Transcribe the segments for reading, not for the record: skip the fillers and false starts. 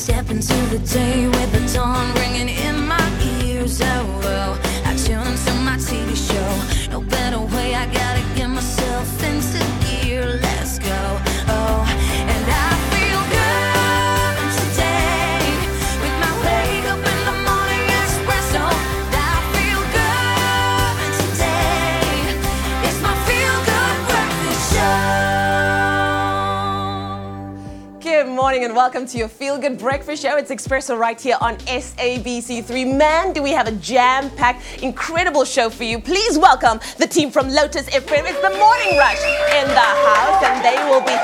step into the day with the dawn ringing in my ears. Oh, well, I tune into my TV show. No better way, I gotta get myself into gear. Let's go. Oh, and I feel good today with my wake up in the morning espresso. I feel good today. It's my feel good breakfast show. Good morning and welcome to your Feel Good Breakfast Show. It's Expresso right here on SABC3. Man, do we have a jam-packed, incredible show for you. Please welcome the team from Lotus FM. It's the Morning Rush in the house, and they will be,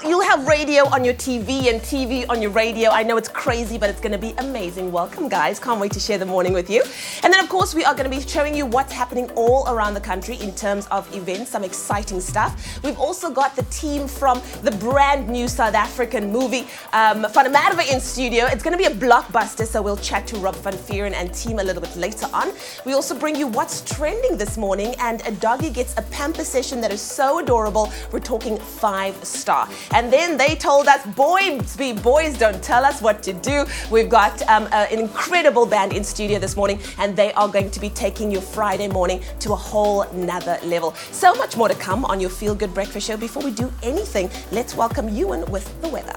you'll have radio on your TV and TV on your radio. I know it's crazy, but it's going to be amazing. Welcome, guys. Can't wait to share the morning with you. And then, of course, we are going to be showing you what's happening all around the country in terms of events, some exciting stuff. We've also got the team from the brand new South African movie, Van Merwe in studio. It's going to be a blockbuster, so we'll chat to Rob van Vuuren and team a little bit later on. We also bring you what's trending this morning, and a doggy gets a pamper session that is so adorable. We're talking 5-star. And then they told us, boys don't tell us what to do. We've got an incredible band in studio this morning, and they are going to be taking your Friday morning to a whole nother level. So much more to come on your Feel Good Breakfast Show. Before we do anything, let's welcome Ewan with the weather.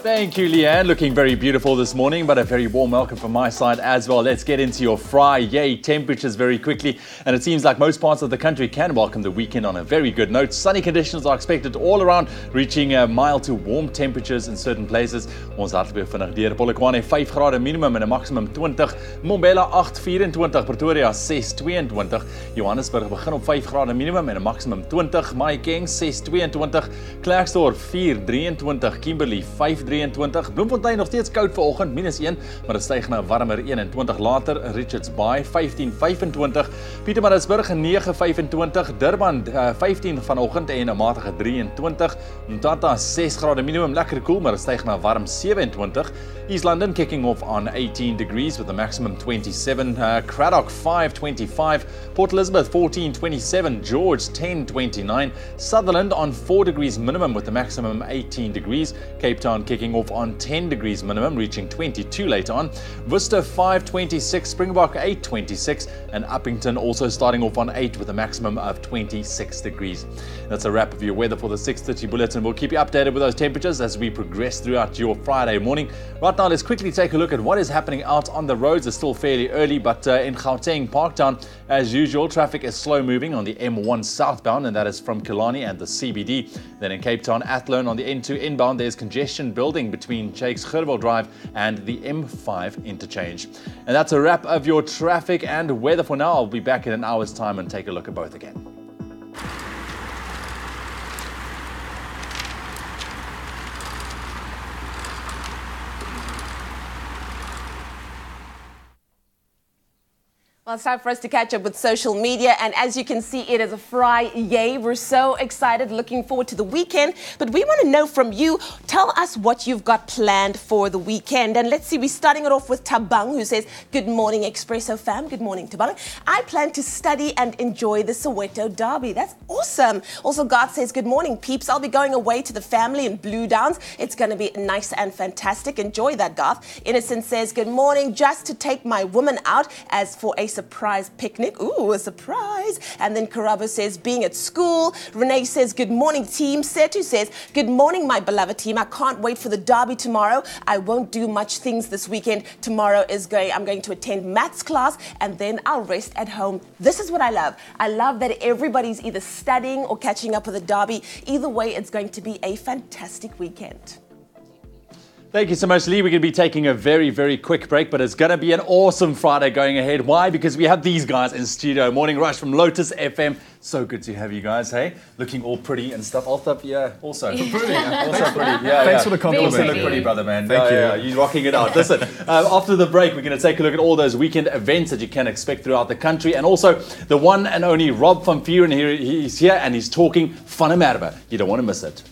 Thank you, Leanne. Looking very beautiful this morning, but a very warm welcome from my side as well. Let's get into your Friday temperatures very quickly. And it seems like most parts of the country can welcome the weekend on a very good note. Sunny conditions are expected all around, reaching mild to warm temperatures in certain places. Ons hardloop weer vinnig deur. Polokwane 5 grade minimum en 'n maximum 20. Mbombela 8:24, Pretoria 6:22. Johannesburg begin op 5 grade minimum en 'n maximum 20. Mahikeng 6:22. Klerksdorp 4:23. Kimberley 5:23. Bloemfontein nog steeds koud vanoggend, -1, maar dit styg na warmer 21 later. Richards Bay 15:25, Pietermaritzburg 9:25, Durban 15 vanoggend en 'n matige 23, Mthatha 6 grade minimum, lekker koel, maar dit styg na warm 27. East London kicking off on 18 degrees with a maximum 27, Cradock 5:25, Port Elizabeth 14:27, George 10:29, Sutherland on 4 degrees minimum with a maximum 18 degrees, Cape Town kicking off on 10 degrees minimum, reaching 22 later on, Worcester 5:26, Springbok 8:26, and Uppington also starting off on 8 with a maximum of 26 degrees. That's a wrap of your weather for the 6:30 bulletin. We'll keep you updated with those temperatures as we progress throughout your Friday morning. Right now, let's quickly take a look at what is happening out on the roads. It's still fairly early, but in Gauteng, Parktown, as usual, traffic is slow moving on the M1 southbound, and that is from Killarney and the CBD. Then in Cape Town, Athlone on the N2 inbound, there's congestion building between Jakes Gerwel Drive and the M5 interchange. And that's a wrap of your traffic and weather for now. I'll be back in an hour's time and take a look at both again. Well, it's time for us to catch up with social media, and as you can see, it is a Friday. We're so excited, looking forward to the weekend, but we want to know from you. Tell us what you've got planned for the weekend, and let's see, we're starting it off with Tabang, who says, good morning, Expresso fam. Good morning, Tabang. I plan to study and enjoy the Soweto derby. That's awesome. Also, God says, good morning, peeps. I'll be going away to the family in Blue Downs. It's going to be nice and fantastic. Enjoy that, Garth. Innocent says, good morning, just to take my woman out as for a surprise picnic. Ooh, a surprise. And then Karabo says, being at school. Renee says, good morning, team. Setu says, good morning, my beloved team. I can't wait for the derby tomorrow. I won't do much things this weekend. Tomorrow I'm going to attend maths class, and then I'll rest at home. This is what I love. I love that everybody's either studying or catching up with the derby. Either way, it's going to be a fantastic weekend. Thank you so much, Lee. We're going to be taking a very, very quick break, but it's going to be an awesome Friday going ahead. Why? Because we have these guys in studio. Morning Rush from Lotus FM. So good to have you guys, hey? Looking all pretty and stuff. Altaf, yeah, also. Also pretty. Yeah, Thanks for the compliment. Also look pretty, brother, man. Thank you. Yeah, you're rocking it out. Listen, after the break, we're going to take a look at all those weekend events that you can expect throughout the country. And also, the one and only Rob van Vuuren, he's here and he's talking Van Merwe. You don't want to miss it.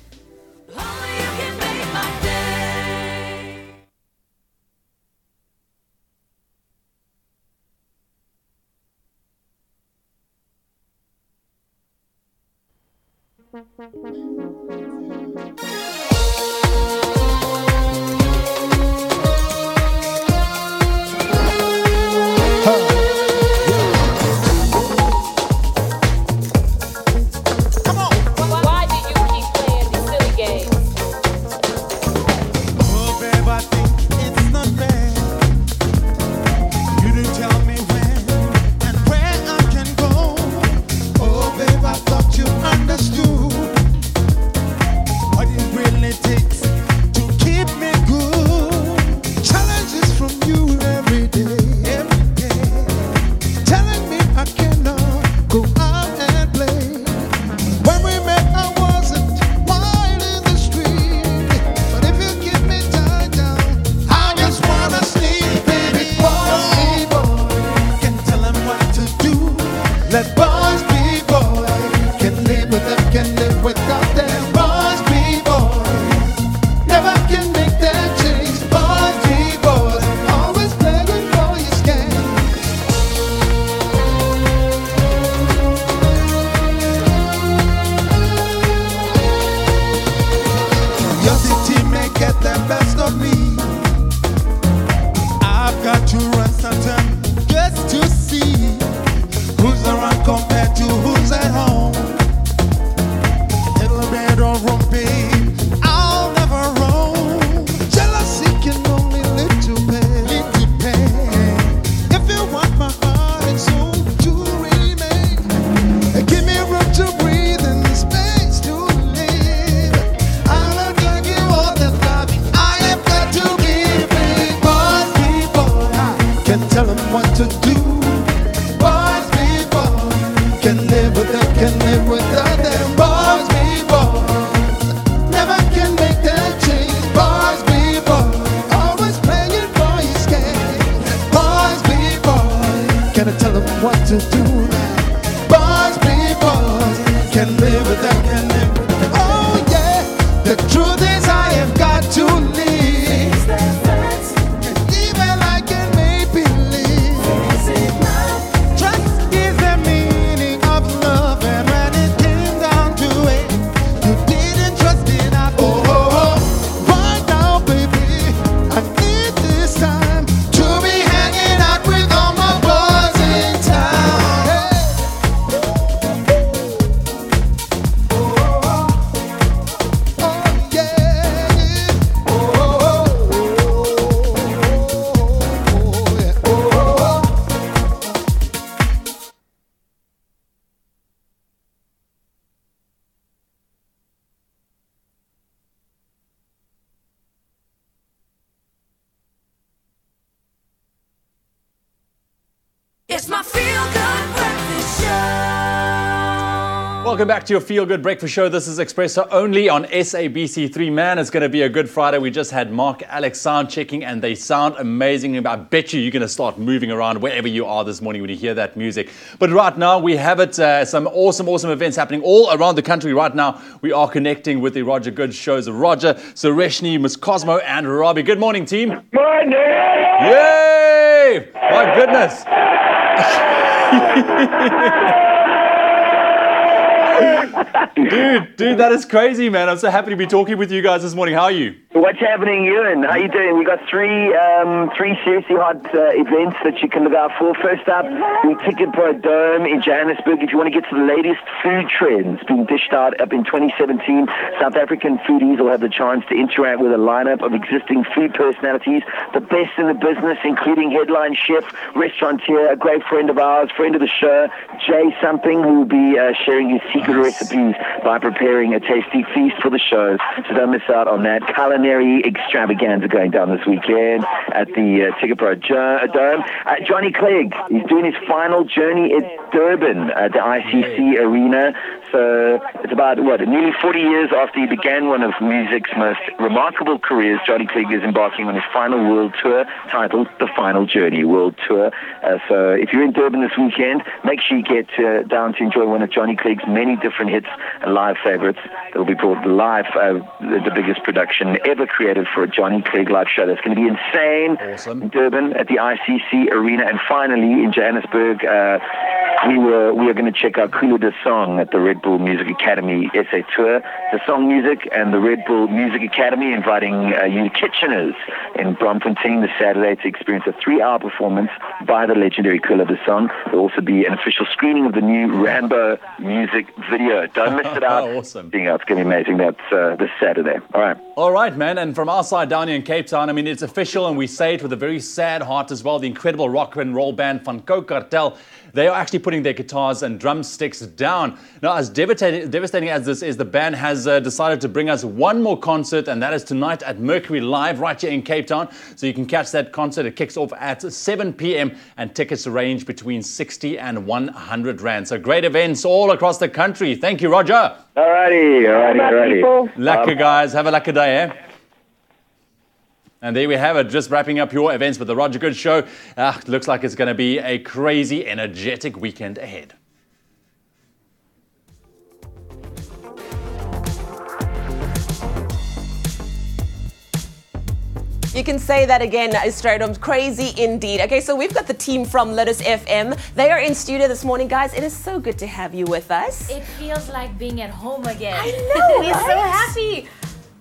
welcome back to your Feel Good Breakfast Show. This is Expresso only on SABC3. Man, it's going to be a good Friday. We just had Mark Alex sound checking and they sound amazing. I bet you're going to start moving around wherever you are this morning when you hear that music. But right now we have it, some awesome events happening all around the country right now. We are connecting with the Roger Good shows. Roger, Sureshni, Miss Cosmo and Robbie. Good morning, team. Morning! Yay! My goodness. Dude, that is crazy, man. I'm so happy to be talking with you guys this morning. How are you? What's happening, Ewan? How you doing? We got three seriously hot events that you can look out for. First up, the Ticket Pro Dome in Johannesburg. If you want to get to the latest food trends being dished out up in 2017, South African foodies will have the chance to interact with a lineup of existing food personalities, the best in the business, including headline chef, restaurateur, a great friend of ours, friend of the show, Jay Something, who will be sharing his secret recipes by preparing a tasty feast for the show. So don't miss out on that culinary extravaganza going down this weekend at the Ticket Pro Dome. Johnny Clegg, he's doing his final journey at Durban at the ICC Arena. So it's about, nearly 40 years after he began one of music's most remarkable careers. Johnny Clegg is embarking on his final world tour titled The Final Journey World Tour. So if you're in Durban this weekend, make sure you get down to enjoy one of Johnny Clegg's many different hits and live favorites that will be brought live, the biggest production ever created for a Johnny Clegg live show. That's going to be insane. Awesome. In Durban at the ICC Arena. And finally, in Johannesburg, we are going to check out Kulu De Song at the Red Bull Music Academy SA Tour. The Song Music and the Red Bull Music Academy inviting you Kitcheners in Bloemfontein this Saturday to experience a 3-hour performance by the legendary Kulu De Song. There will also be an official screening of the new Rambo music video. Don't miss it out. Awesome. It's going to be amazing. That's this Saturday. All right. All right, man. And from our side down here in Cape Town, I mean, it's official and we say it with a very sad heart as well. The incredible rock and roll band Van Coke Cartel, they are actually putting their guitars and drumsticks down. Now, as devastating as this is, the band has decided to bring us one more concert, and that is tonight at Mercury Live right here in Cape Town. So you can catch that concert. It kicks off at 7 p.m. and tickets range between 60 and 100 Rand. So great events all across the country. Thank you, Roger. Alrighty. Lucky guys. Have a lucky day, eh? And there we have it, just wrapping up your events with the Roger Good Show. Looks like it's going to be a crazy, energetic weekend ahead. You can say that again, Stradom. Crazy indeed. Okay, so we've got the team from Lotus FM. They are in studio this morning, guys. It is so good to have you with us. It feels like being at home again. I know, We're so happy.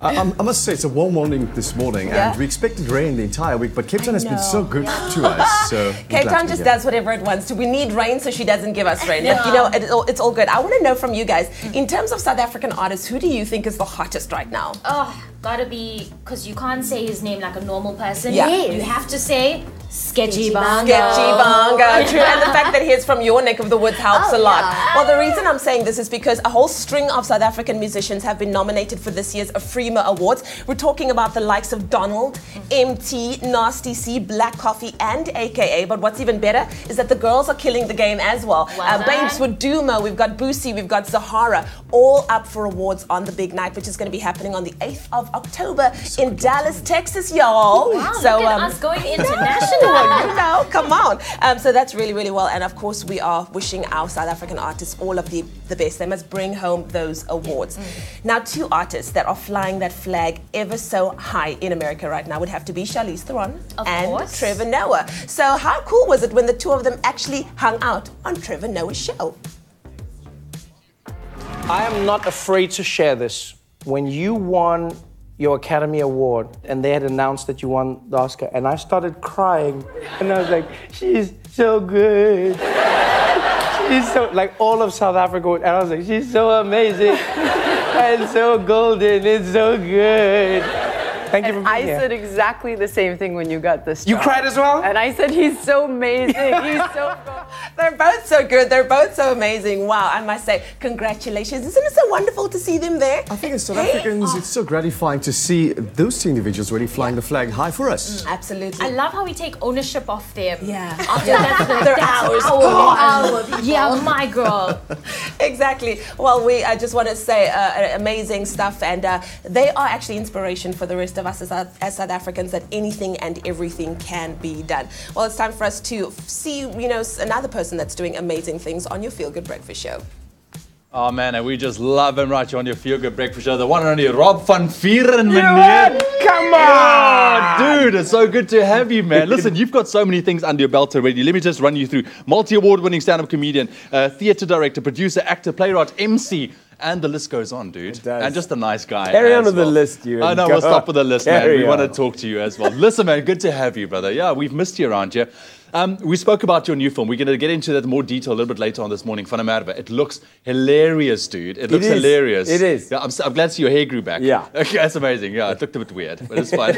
I must say, it's a warm morning this morning, and we expected rain the entire week, but Cape Town has been so good to us. So Cape Town just does whatever it wants to. We need rain, so she doesn't give us rain. But, you know, it's all good. I want to know from you guys, in terms of South African artists, who do you think is the hottest right now? Oh, gotta be, because you can't say his name like a normal person. Yeah. You have to say Sketchy Bongo. Sketchy Bongo, true. And the fact that he's from your neck of the woods helps a lot. yeah. Well, the reason I'm saying this is because a whole string of South African musicians have been nominated for this year's Afrima Awards. We're talking about the likes of Donald, MT, Nasty C, Black Coffee, and AKA. But what's even better is that the girls are killing the game as well. Babes with Duma, we've got Boosie, we've got Zahara, all up for awards on the big night, which is going to be happening on the 8th of October in Dallas, Texas, y'all. Wow, So, look at us going international. you know, come on. So that's really, really well. And of course, we are wishing our South African artists all of the best. They must bring home those awards. Now, two artists that are flying that flag ever so high in America right now would have to be Charlize Theron and course. Trevor Noah. So how cool was it when the two of them actually hung out on Trevor Noah's show? I am not afraid to share this. When you won your Academy Award and they had announced that you won the Oscar, and I started crying, and I was like, she's so good. She's so, like all of South Africa, and I was like, she's so amazing and so golden, it's so good. Thank you for being I here. said exactly the same thing when you got this You job. cried as well? And I said, he's so amazing. He's so They're both so good. They're both so amazing. Wow, I must say, congratulations. Isn't it so wonderful to see them there? I think as South Africans, it's so gratifying to see those two individuals really flying the flag high for us. Absolutely. I love how we take ownership of them. Yeah. After that's ours. our yeah, my girl. Exactly. Well, we just want to say amazing stuff, and they are actually inspiration for the rest of us as South Africans, that anything and everything can be done. Well, it's time for us to see, another person that's doing amazing things on your Feel Good Breakfast Show. Oh man, and we just love him right here on your Feel Good Breakfast Show. The one and only Rob van Vieren, meneer. Come on! Dude, it's so good to have you, man. Listen, you've got so many things under your belt already. Let me just run you through. Multi-award winning stand-up comedian, theatre director, producer, actor, playwright, MC, and the list goes on, dude. And just a nice guy. Carry on with the list, you. I know, we'll stop with the list, man. We want to on. talk to you as well. Listen, man, good to have you, brother. Yeah, we've missed you around here. We spoke about your new film. We're going to get into that in more detail a little bit later on this morning. Van der Merwe. It looks hilarious, dude. It looks hilarious. It is. Yeah, I'm glad to see your hair grew back. Yeah. Okay, that's amazing. Yeah, it looked a bit weird, but it's fine.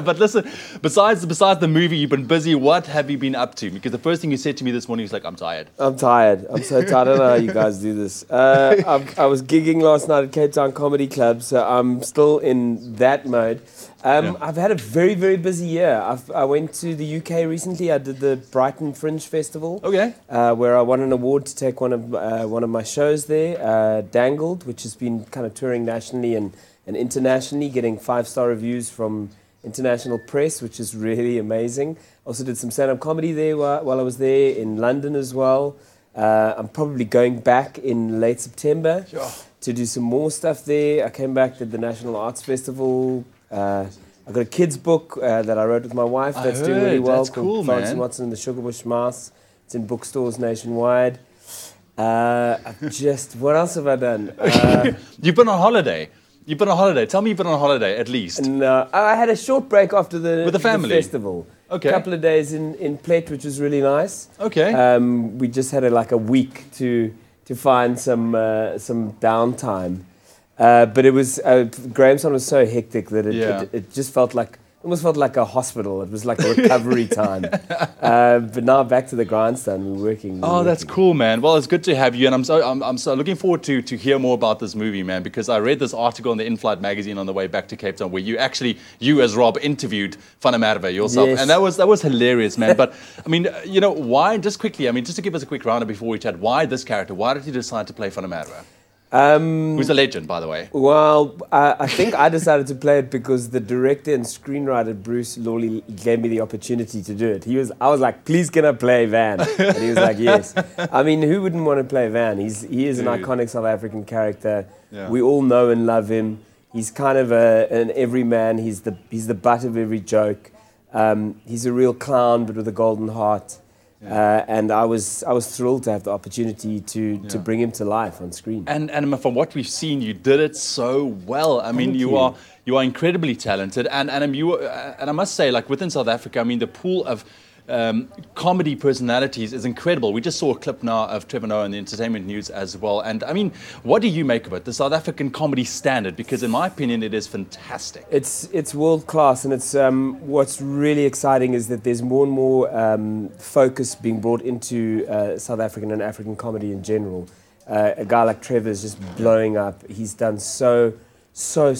But listen, besides the movie, you've been busy. What have you been up to? Because the first thing you said to me this morning was like, I'm tired. I'm tired. I'm so tired. I don't know how you guys do this. I was gigging last night at Cape Town Comedy Club, so I'm still in that mode. I've had a very, very busy year. I went to the UK recently. I did the Brighton Fringe Festival. Okay. Where I won an award to take one of my shows there, Dangled, which has been kind of touring nationally and internationally, getting 5-star reviews from international press, which is really amazing. Also did some stand-up comedy there while I was there, in London as well. I'm probably going back in late September to do some more stuff there. I came back, did the National Arts Festival. I've got a kid's book that I wrote with my wife that's doing really well. That's cool, Francis man. Watson and the Sugarbush Mouse. It's in bookstores nationwide. What else have I done? You've been on holiday. Tell me you've been on holiday at least. No, I had a short break after the festival. Okay. A couple of days in Plett, which was really nice. Okay. We just had a week to find some downtime. But it was Grahamstown was so hectic that it just almost felt like a hospital. It was like a recovery time. But now back to the grindstone. We're working. That's cool, man. Well, it's good to have you, and I'm so looking forward to hear more about this movie, man. Because I read this article in the In-Flight magazine on the way back to Cape Town, where you as Rob interviewed Van der Merwe yourself, yes. and that was hilarious, man. But I mean, why? Just quickly, just to give us a quick roundup before we chat. Why this character? Why did you decide to play Van der Merwe? Who's a legend, by the way? Well, I think I decided to play it because the director and screenwriter Bruce Lawley gave me the opportunity to do it. I was like, please can I play Van? And he was like, yes. I mean, who wouldn't want to play Van? He is an iconic South African character. Yeah. We all know and love him. He's kind of an everyman. He's the butt of every joke. He's a real clown, but with a golden heart. Yeah. And I was thrilled to have the opportunity to bring him to life on screen. And from what we've seen, you did it so well. I mean, you are incredibly talented, and I must say, like within South Africa, I mean, the pool of comedy personalities is incredible. We just saw a clip now of Trevor Noah in the entertainment news as well. And I mean, what do you make of it? The South African comedy standard, because in my opinion, it is fantastic. It's world class, and it's what's really exciting is that there's more and more focus being brought into South African and African comedy in general. A guy like Trevor is just blowing up. He's done so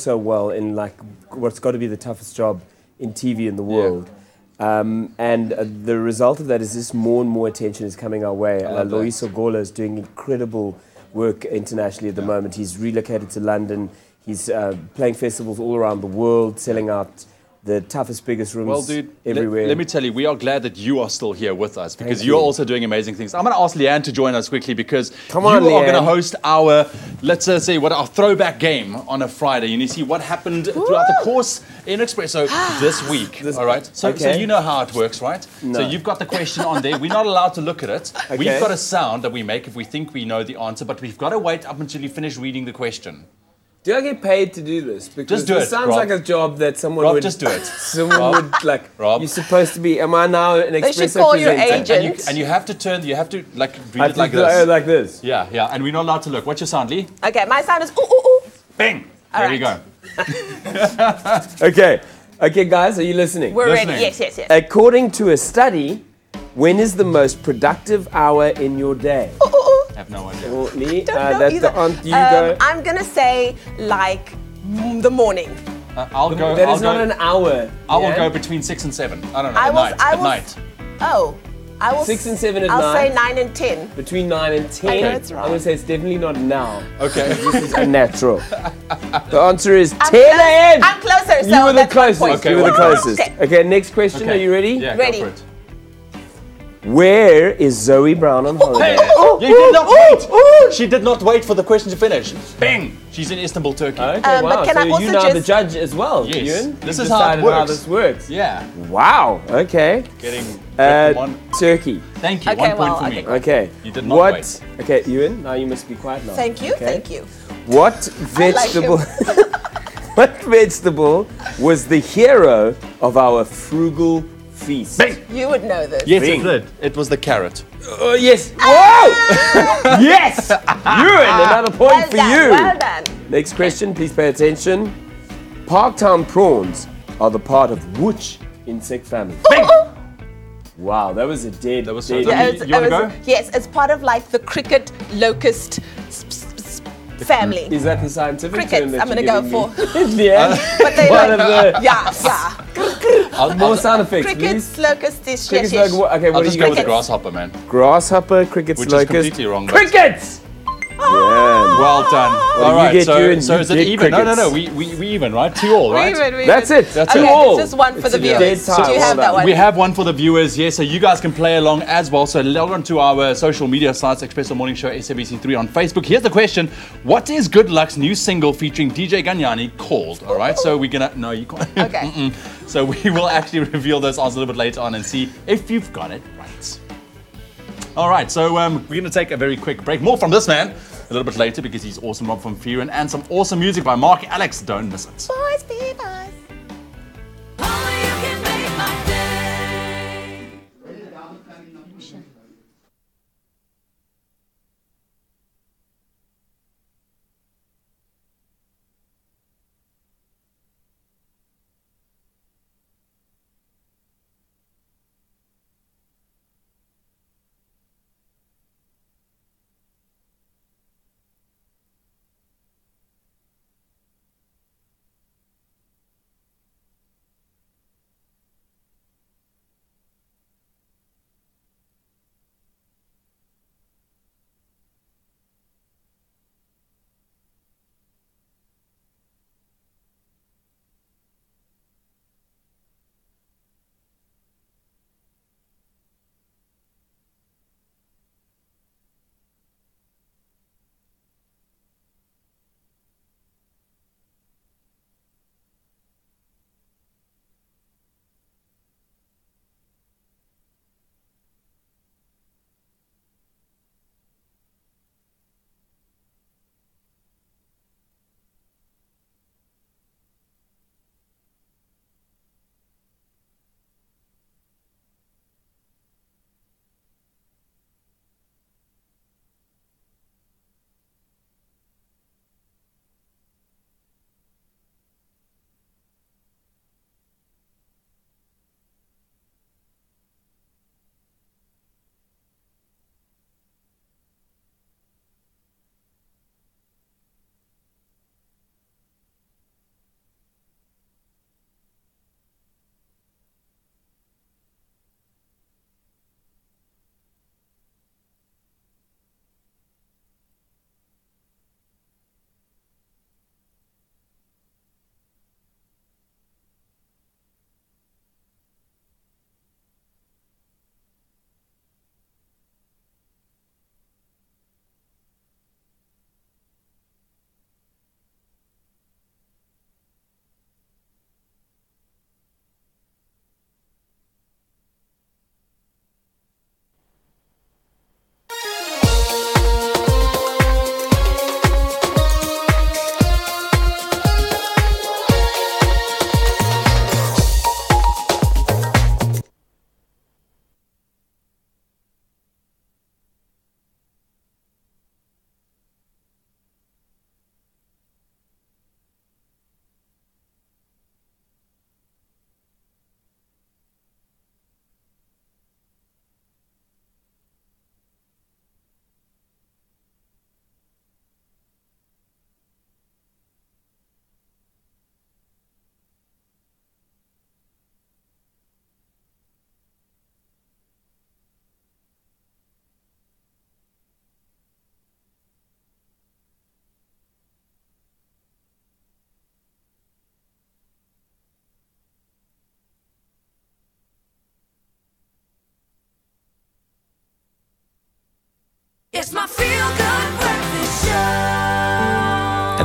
well in like what's got to be the toughest job in TV in the world. Yeah. And the result of that is just more and more attention is coming our way. Loyiso Gola is doing incredible work internationally at the moment. He's relocated to London. He's playing festivals all around the world, selling out the toughest, biggest rooms everywhere. Let me tell you, we are glad that you are still here with us because you're also doing amazing things. I'm going to ask Leanne to join us quickly because you are going to host our, let's say, our throwback game on a Friday. And you see what happened throughout the course in Expresso this week. All right? So you know how it works, right? No. So you've got the question on there. We're not allowed to look at it. Okay. We've got a sound that we make if we think we know the answer, but we've got to wait up until you finish reading the question. Do I get paid to do this? Because just do it. Sounds Rob. like a job that someone Rob, would. Just do it. Someone would like. Rob. You're supposed to be. Am I now an Expresso They should call your agent. And you have to turn. You have to like read it like this. Like this. Yeah. And we're not allowed to look. What's your sound, Lee? Okay, my sound is ooh ooh ooh. Bang. All there you go. Okay, guys, are you listening? We're ready. Yes. According to a study, When is the most productive hour in your day? I have no idea. Courtney, Don't know that's either. the answer. You go. I'm gonna say like the morning. I'll go. That I'll is not go, an hour. I will yeah? go between 6 and 7. I don't know. I At will- night. I At will- night. Oh, I will. 6 and 7 at I'll night. say 9 and 10. Between 9 and 10. I know it's wrong. I'm going to say it's definitely not now. Okay. This is unnatural. The answer is 10 close- a.m. I'm closer, so You were the that's 1 closest. point. Okay, You were the 1 point. closest. Okay. Okay, next question. Okay. Are you ready? Yeah, Ready. go for it. Where is Zoe Brown on holiday? You did not wait. She did not wait for the question to finish. Bang! She's in Istanbul, Turkey. Okay, But wow. can So I you also now the just- judge as well, Yes. Ewan? This You've is how it decided how works. this works. Yeah. Wow. Okay. Getting one. Turkey. Thank you. Okay, 1 point well, for okay, me. cool. Okay. You did not what? wait. Okay, Ewan. Now you must be quiet now. Thank you, Okay. thank you. What vegetable? What vegetable was the hero of our frugal feast? Bang! You would know this. Yes, Bing. it did. It was the carrot. Oh yes! Whoa! Yes! Ewan, another point Well for done, you. well done. Next question, please pay attention. Parktown prawns are the part of which insect family? Wow, that was a dead. That was dead. so- Yeah, You wanna go? Yes, it's part of like the cricket locust family. Is that the scientific Crickets, term that I'm you're gonna giving go me? Yeah. But they One like, of the yeah. more sound effects, Crickets, please. locusts, yes, Crickets, yes. like, okay, I'll what do just you go with the get? grasshopper, man. Grasshopper, crickets, Which is locust. completely wrong. but- Crickets! Yeah. Well done. do All you right. get, So, Ewan? so You is it get even? No, no. crickets. We even, right? 2-2, right? That's it. That's Two it. all. Just one for It's the a dead viewers. tie. Do you Well have that done. one? We have one for the viewers, yes, so you guys can play along as well. So log on to our social media sites, Expresso Morning Show, SABC3 on Facebook. Here's the question. What is Good Luck's new single featuring DJ Ganyani called? All right, so we're gonna, no, you can't. Okay. So we will actually reveal those answers a little bit later on and see if you've got it right. All right, so we're gonna take a very quick break. More from this man a little bit later because he's awesome, Rob from Fearon, and some awesome music by Mark Alex. Don't miss it. Boys be boys. Only you can make my day.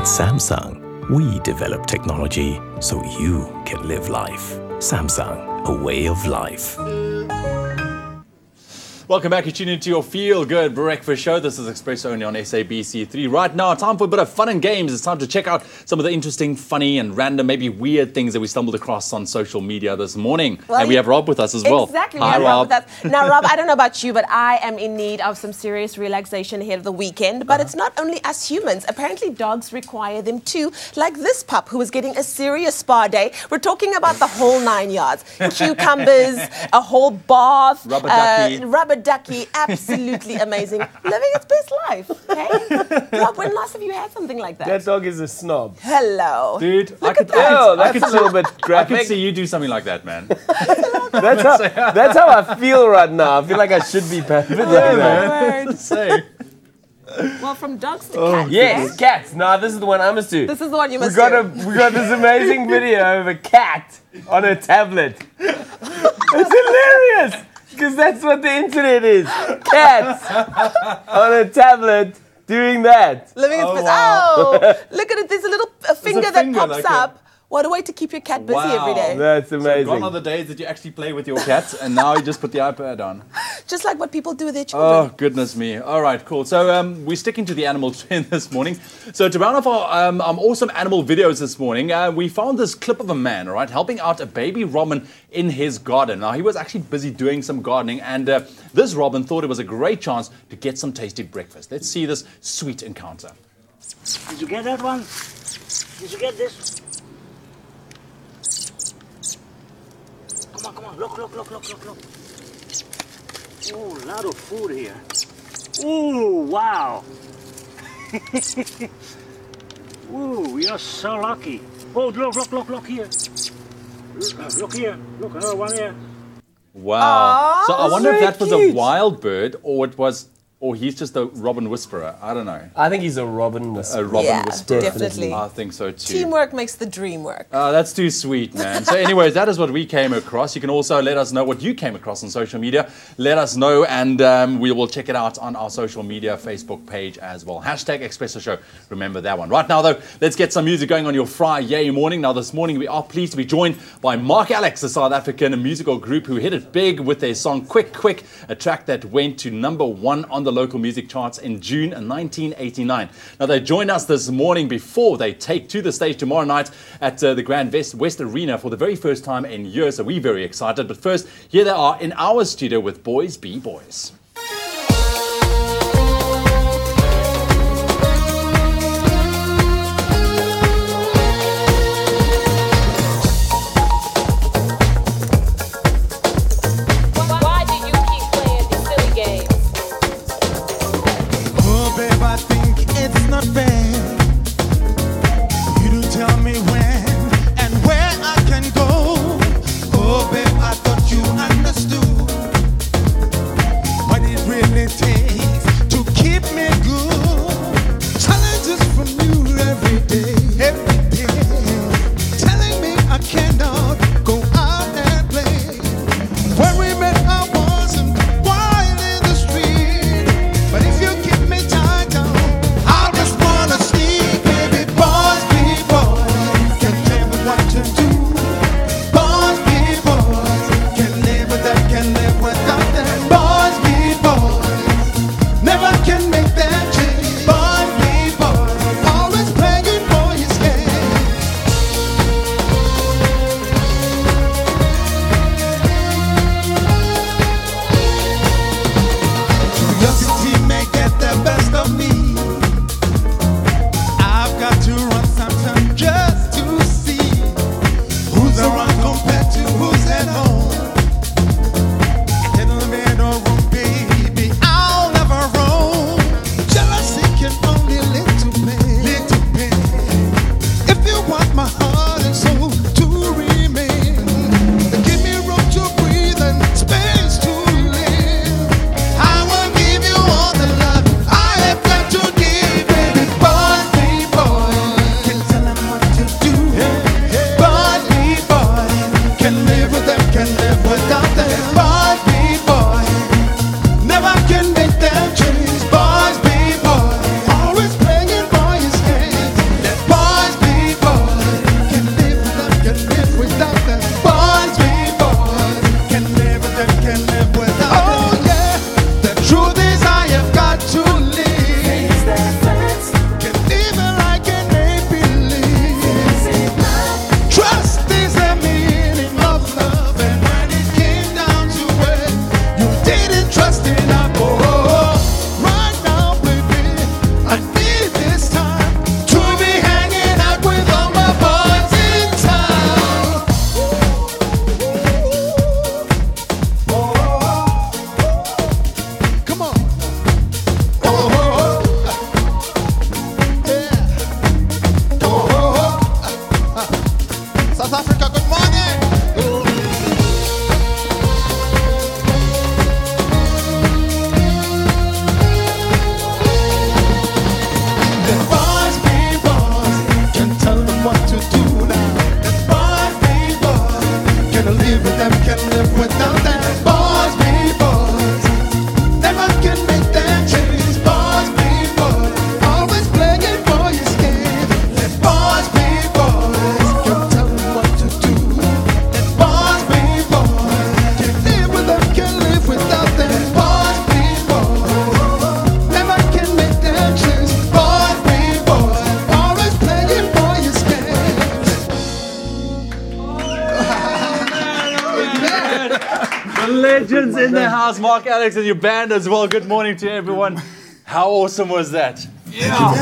At Samsung, we develop technology so you can live life. Samsung, a way of life. Welcome back. You're tuning into your Feel Good Breakfast Show. This is Expresso only on SABC3. Right now, time for a bit of fun and games. It's time to check out some of the interesting, funny and random, maybe weird things that we stumbled across on social media this morning. Well, and we have Rob with us as well. Exactly. Hi, Rob. Now, Rob, I don't know about you, but I am in need of some serious relaxation ahead of the weekend. But it's not only us humans. Apparently, dogs require them too. Like this pup who is getting a serious spa day. We're talking about the whole 9 yards. Cucumbers, a whole bath. Rubber ducky, absolutely amazing. Living its best life, okay? Rob, when last have you had something like that? That dog is a snob. Hello. Dude, that's a little bit graphic. I could see you do something like that, man. That's how I feel right now. I feel like I should be perfect. Well, from dogs to cats. Yes, cats. No, this is the one I must do. This is the one you must We got this amazing video of a cat on a tablet. It's hilarious. Because that's what the internet is. Cats on a tablet doing that. Living its best. Oh, look at it. There's a little finger that pops up. What a way to keep your cat busy every day. That's amazing. So gone are the days that you actually play with your cat, and now you just put the iPad on. Just like what people do with their children. Oh, goodness me. All right, cool. So we're sticking to the animal trend this morning. So to round off our awesome animal videos this morning, we found this clip of a man, all right, helping out a baby robin in his garden. Now, he was actually busy doing some gardening, and this robin thought it was a great chance to get some tasty breakfast. Let's see this sweet encounter. Did you get that one? Did you get this? Come on, look. Oh, a lot of food here. Oh, wow. Ooh, you're so lucky. Oh, look here. Look here. Look, one here. Wow. Aww, so I wonder if that was cute. a wild bird or he's just a robin whisperer. I don't know. I think he's a robin whisperer. A robin whisperer. Definitely. I think so too. Teamwork makes the dream work. That's too sweet, man. So anyways, that is what we came across. You can also let us know what you came across on social media. Let us know, and we will check it out on our social media Facebook page as well. Hashtag Expresso Show. Remember that one. Right now, though, let's get some music going on your Friday morning. Now, this morning, we are pleased to be joined by Mark Alex, a South African musical group who hit it big with their song Quick, a track that went to #1 on the local music charts in June 1989. Now, they joined us this morning before they take to the stage tomorrow night at the Grand West Arena for the very first time in years, so we're very excited. But first, here they are in our studio with Boys Be Boys. legends in the house, Mark, Alex, and your band as well. Good morning to everyone. How awesome was that? Yeah,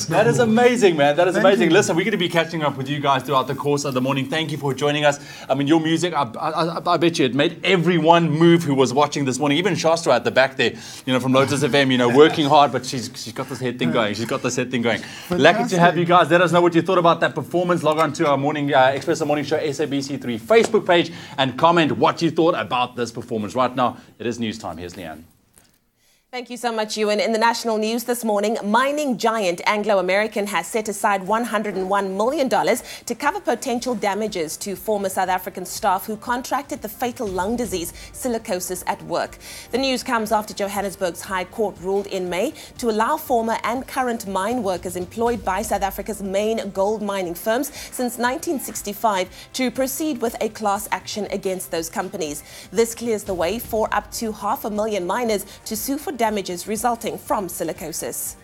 that is amazing, man. That is amazing. Listen, we're going to be catching up with you guys throughout the course of the morning. Thank you for joining us. I mean, your music, I bet you it made everyone move who was watching this morning. Even Shastra at the back there, from Lotus FM, working hard, but she's got this head thing going. Lucky to have you guys. Let us know what you thought about that performance. Log on to our morning Expresso Morning Show SABC3 Facebook page and comment what you thought about this performance. Right now, it is news time. Here's Leanne. Thank you so much, Ewan. In the national news this morning, mining giant Anglo American has set aside $101 million to cover potential damages to former South African staff who contracted the fatal lung disease silicosis at work. The news comes after Johannesburg's High Court ruled in May to allow former and current mine workers employed by South Africa's main gold mining firms since 1965 to proceed with a class action against those companies. This clears the way for up to 500,000 miners to sue for damages resulting from silicosis.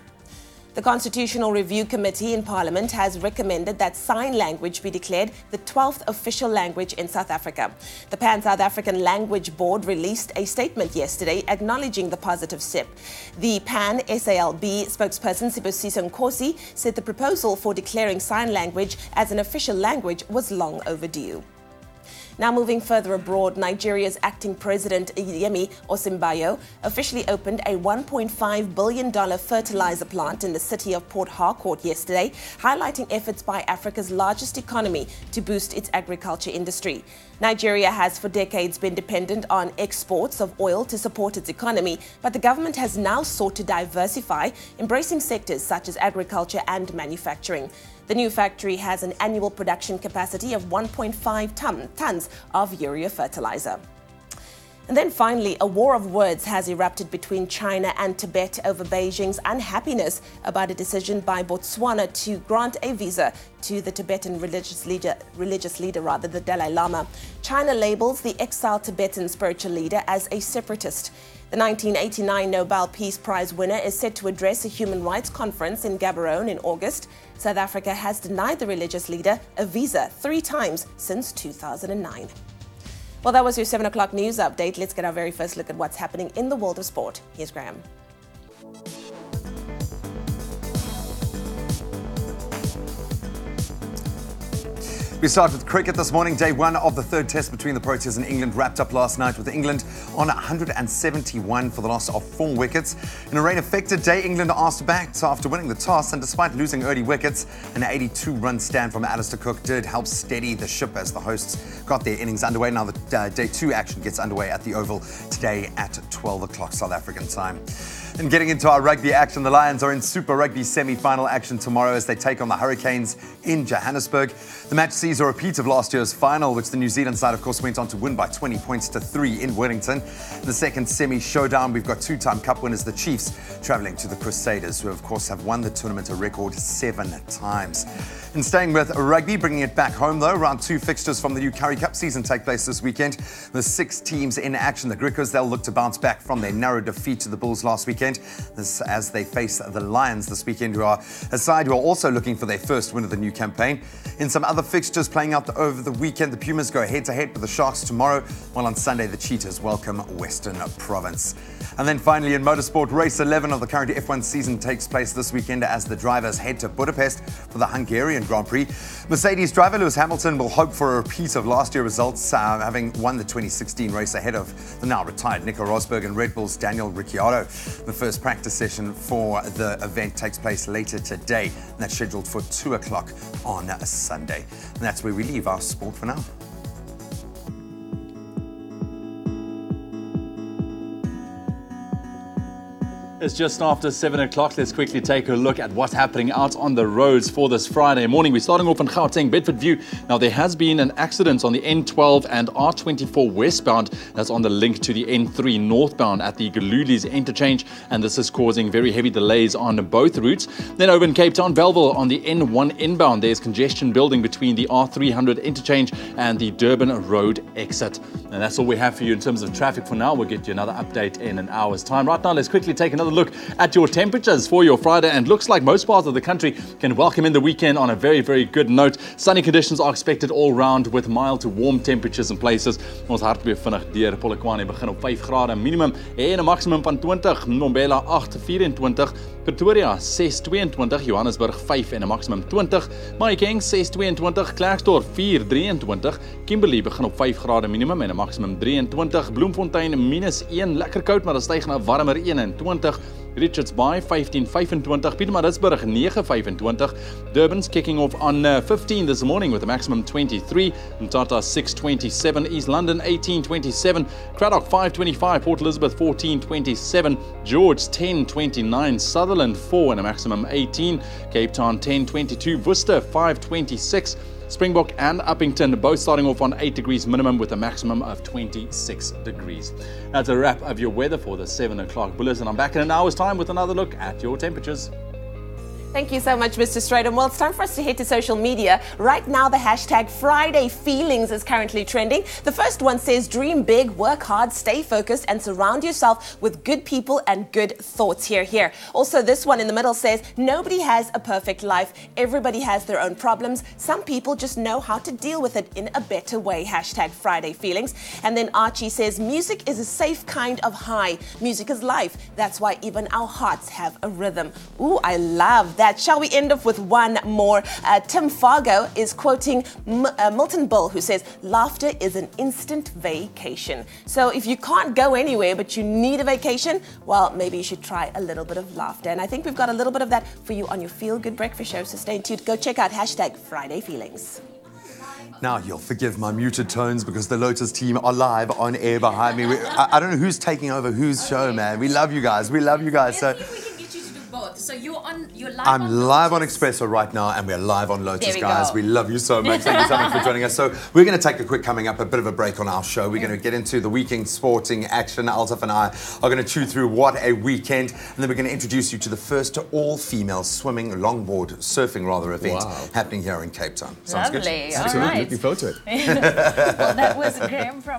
The Constitutional Review Committee in Parliament has recommended that sign language be declared the 12th official language in South Africa. The Pan-South African Language Board released a statement yesterday acknowledging the positive step. The Pan-SALB spokesperson Sibusiso Nkosi said the proposal for declaring sign language as an official language was long overdue. Now moving further abroad, Nigeria's acting president Yemi Osinbajo officially opened a $1.5 billion fertilizer plant in the city of Port Harcourt yesterday, highlighting efforts by Africa's largest economy to boost its agriculture industry. Nigeria has for decades been dependent on exports of oil to support its economy, but the government has now sought to diversify, embracing sectors such as agriculture and manufacturing. The new factory has an annual production capacity of 1.5 tons of urea fertilizer. And then finally, a war of words has erupted between China and Tibet over Beijing's unhappiness about a decision by Botswana to grant a visa to the Tibetan religious leader, the Dalai Lama. China labels the exiled Tibetan spiritual leader as a separatist. The 1989 Nobel Peace Prize winner is set to address a human rights conference in Gaborone in August. South Africa has denied the religious leader a visa 3 times since 2009. Well, that was your 7 o'clock news update. Let's get our very first look at what's happening in the world of sport. Here's Graham. We start with cricket this morning. Day 1 of the 3rd test between the Proteas and England wrapped up last night with England on 171 for the loss of 4 wickets. In a rain-affected day, England asked back after winning the toss, and despite losing early wickets, an 82-run stand from Alistair Cook did help steady the ship as the hosts got their innings underway. Now the Day 2 action gets underway at the Oval today at 12 o'clock South African time. And getting into our rugby action, the Lions are in Super Rugby semi-final action tomorrow as they take on the Hurricanes in Johannesburg. The match sees a repeat of last year's final, which the New Zealand side, of course, went on to win by 20 points to 3 in Wellington. The second semi-showdown, we've got 2-time Cup winners, the Chiefs, travelling to the Crusaders, who, of course, have won the tournament a record 7 times. And staying with rugby, bringing it back home, though, round 2 fixtures from the new Currie Cup season take place this weekend. The 6 teams in action. The Griquas, they'll look to bounce back from their narrow defeat to the Bulls last weekend, this as they face the Lions this weekend, who are a side who are also looking for their first win of the new campaign. In some other fixtures playing out over the weekend, the Pumas go head-to-head with the Sharks tomorrow, while on Sunday the Cheetahs welcome Western Province. And then finally in motorsport, race 11 of the current F1 season takes place this weekend as the drivers head to Budapest for the Hungarian Grand Prix. Mercedes driver Lewis Hamilton will hope for a repeat of last year's results, having won the 2016 race ahead of the now retired Nico Rosberg and Red Bull's Daniel Ricciardo. The first practice session for the event takes place later today, and that's scheduled for 2 o'clock on Sunday. And that's where we leave our sport for now. It's just after 7 o'clock. Let's quickly take a look at what's happening out on the roads for this Friday morning. We're starting off in Gauteng, Bedfordview. Now, there has been an accident on the N12 and R24 westbound. That's on the link to the N3 northbound at the Galulis interchange, and this is causing very heavy delays on both routes. Then over in Cape Town, Bellville on the N1 inbound, there's congestion building between the R300 interchange and the Durban Road exit. And that's all we have for you in terms of traffic for now. We'll get you another update in an hour's time. Right now, let's quickly take another look at your temperatures for your Friday. And looks like most parts of the country can welcome in the weekend on a very, very good note. Sunny conditions are expected all round with mild to warm temperatures in places. Ons hart weer vinnig deur. Polokwane begin op 5 grade minimum en 'n maksimum van 20. Mbombela 8:24. Pretoria 6:22, Johannesburg 5 en 'n maksimum 20, Mahikeng 6:22, Klerksdorp 4:23, Kimberley begin op 5 grade minimum en 'n maksimum 23, Bloemfontein -1, lekker koud maar dit styg na warmer 21, Richards Bay 15:25, Pietermaritzburg 9:25, Durban's kicking off on 15 this morning with a maximum 23, Mthatha 6:27, East London 18:27, Cradock 5:25, Port Elizabeth 14:27, George 10:29, Sutherland 4 and a maximum 18, Cape Town 10:22, Worcester 5:26, Springbok and Uppington both starting off on 8 degrees minimum with a maximum of 26 degrees. That's a wrap of your weather for the 7 o'clock bulletin. I'm back in an hour's time with another look at your temperatures. Thank you so much, Mr. Stratham. Well, it's time for us to head to social media. Right now, the hashtag Friday Feelings is currently trending. The first one says, dream big, work hard, stay focused, and surround yourself with good people and good thoughts. Here. Also, this one in the middle says, nobody has a perfect life. Everybody has their own problems. Some people just know how to deal with it in a better way. Hashtag Friday Feelings. And then Archie says, music is a safe kind of high. Music is life. That's why even our hearts have a rhythm. Ooh, I love that. Shall we end off with one more? Tim Fargo is quoting Milton Bull, who says, laughter is an instant vacation. So if you can't go anywhere, but you need a vacation, well, maybe you should try a little bit of laughter. And I think we've got a little bit of that for you on your Feel Good Breakfast Show. So stay tuned. Go check out hashtag Friday Feelings. Now, you'll forgive my muted tones because the Lotus team are live on air behind me. I don't know who's taking over whose show, man. We love you guys. We love you guys. So both. So you're live. I'm live on Expresso right now, and we're live on Lotus, guys. Go. We love you so much. Thank you so much for joining us. So we're going to take a quick coming up, a bit of a break on our show. We're going to get into the weekend sporting action. Altaf and I are going to chew through what a weekend, and then we're going to introduce you to the first all-female swimming, longboard, surfing rather event happening here in Cape Town. Sounds Lovely. good? All Absolutely. right. Looking forward to it. Well, that was Graham from.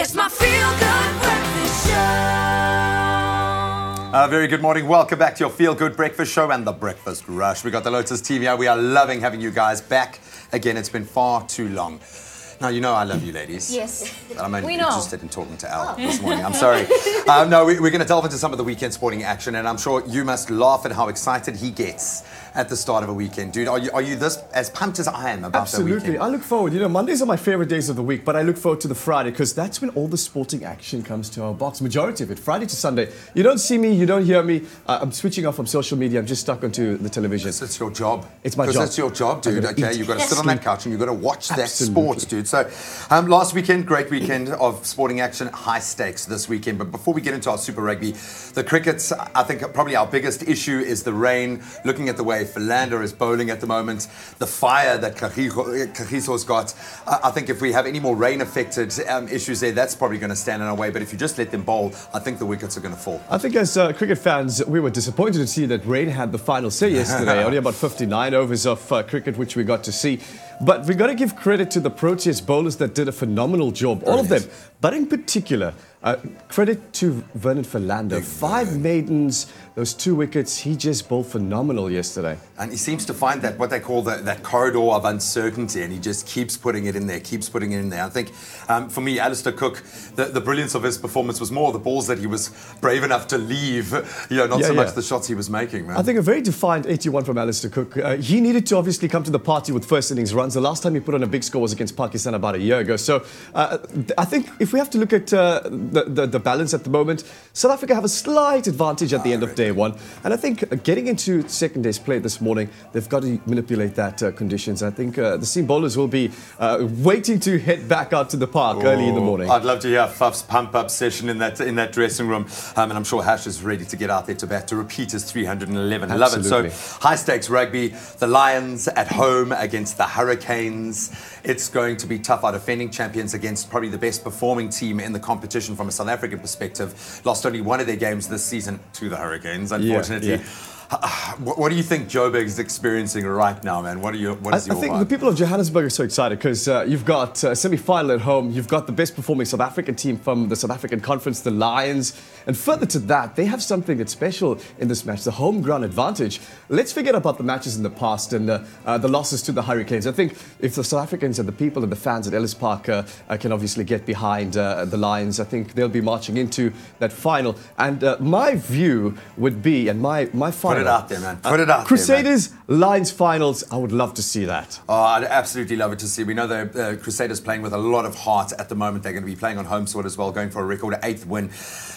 It's my feel-good breakfast show. Very good morning. Welcome back to your Feel Good Breakfast Show and the Breakfast Rush. We got the Lotus team here. We are loving having you guys back again. It's been far too long. Now, you know I love you, ladies. Yes. I'm only We know. interested in talking to Al this morning. I'm sorry. No, we're going to delve into some of the weekend sporting action, and I'm sure you must laugh at how excited he gets at the start of a weekend. Dude, are you this as pumped as I am about the weekend? Absolutely. I look forward. You know, Mondays are my favorite days of the week, but I look forward to the Friday because that's when all the sporting action comes to our box. Majority of it, Friday to Sunday. You don't see me, you don't hear me. I'm switching off from social media. I'm just stuck onto the television. It's your job. It's my job. Because that's your job, dude. Okay, you've got to sit on that couch and you've got to watch that Absolutely. sports, dude. So, last weekend, great weekend of sporting action, high stakes this weekend. But before we get into our Super Rugby, the crickets, I think probably our biggest issue is the rain. Looking at the way Philander is bowling at the moment, the fire that Kagiso's got. I think if we have any more rain-affected issues there, that's probably going to stand in our way. But if you just let them bowl, I think the wickets are going to fall. I think as cricket fans, we were disappointed to see that rain had the final say yesterday. Only about 59 overs of cricket, which we got to see. But we got to give credit to the Proteas bowlers that did a phenomenal job, all of them. But in particular, credit to Vernon Philander. 5 maidens, those 2 wickets. He just bowled phenomenal yesterday. And he seems to find that what they call that corridor of uncertainty, and he just keeps putting it in there, keeps putting it in there. I think for me, Alistair Cook, the brilliance of his performance was more the balls that he was brave enough to leave, not so much the shots he was making, man. I think a very defined 81 from Alistair Cook. He needed to obviously come to the party with first innings runs. The last time he put on a big score was against Pakistan about a year ago. So I think if we have to look at the balance at the moment, South Africa have a slight advantage at the end of day one. And I think getting into second day's play this morning, they've got to manipulate that conditions. I think the seam bowlers will be waiting to head back out to the park early in the morning. I'd love to hear Faf's pump-up session in that dressing room. And I'm sure Hash is ready to get out there to bat to repeat his 311. I love it. So high-stakes rugby, the Lions at home against the Hurricanes. It's going to be tough. Our defending champions against probably the best performing team in the competition from a South African perspective. Lost only one of their games this season to the Hurricanes, unfortunately. Yeah. What do you think Joburg is experiencing right now, man? What is your I think vibe? the people of Johannesburg are so excited because you've got a semi-final at home. You've got the best performing South African team from the South African Conference, the Lions. And further to that, they have something that's special in this match, the home ground advantage. Let's forget about the matches in the past and the losses to the Hurricanes. I think if the South Africans and the people and the fans at Ellis Park can obviously get behind the Lions, I think they'll be marching into that final. And my view would be, and my final... Put it out there, man. Put it out Crusaders, there, man. Lions finals. I would love to see that. Oh, I'd absolutely love it to see. We know the Crusaders playing with a lot of heart at the moment. They're going to be playing on home soil as well, going for a record 8th win.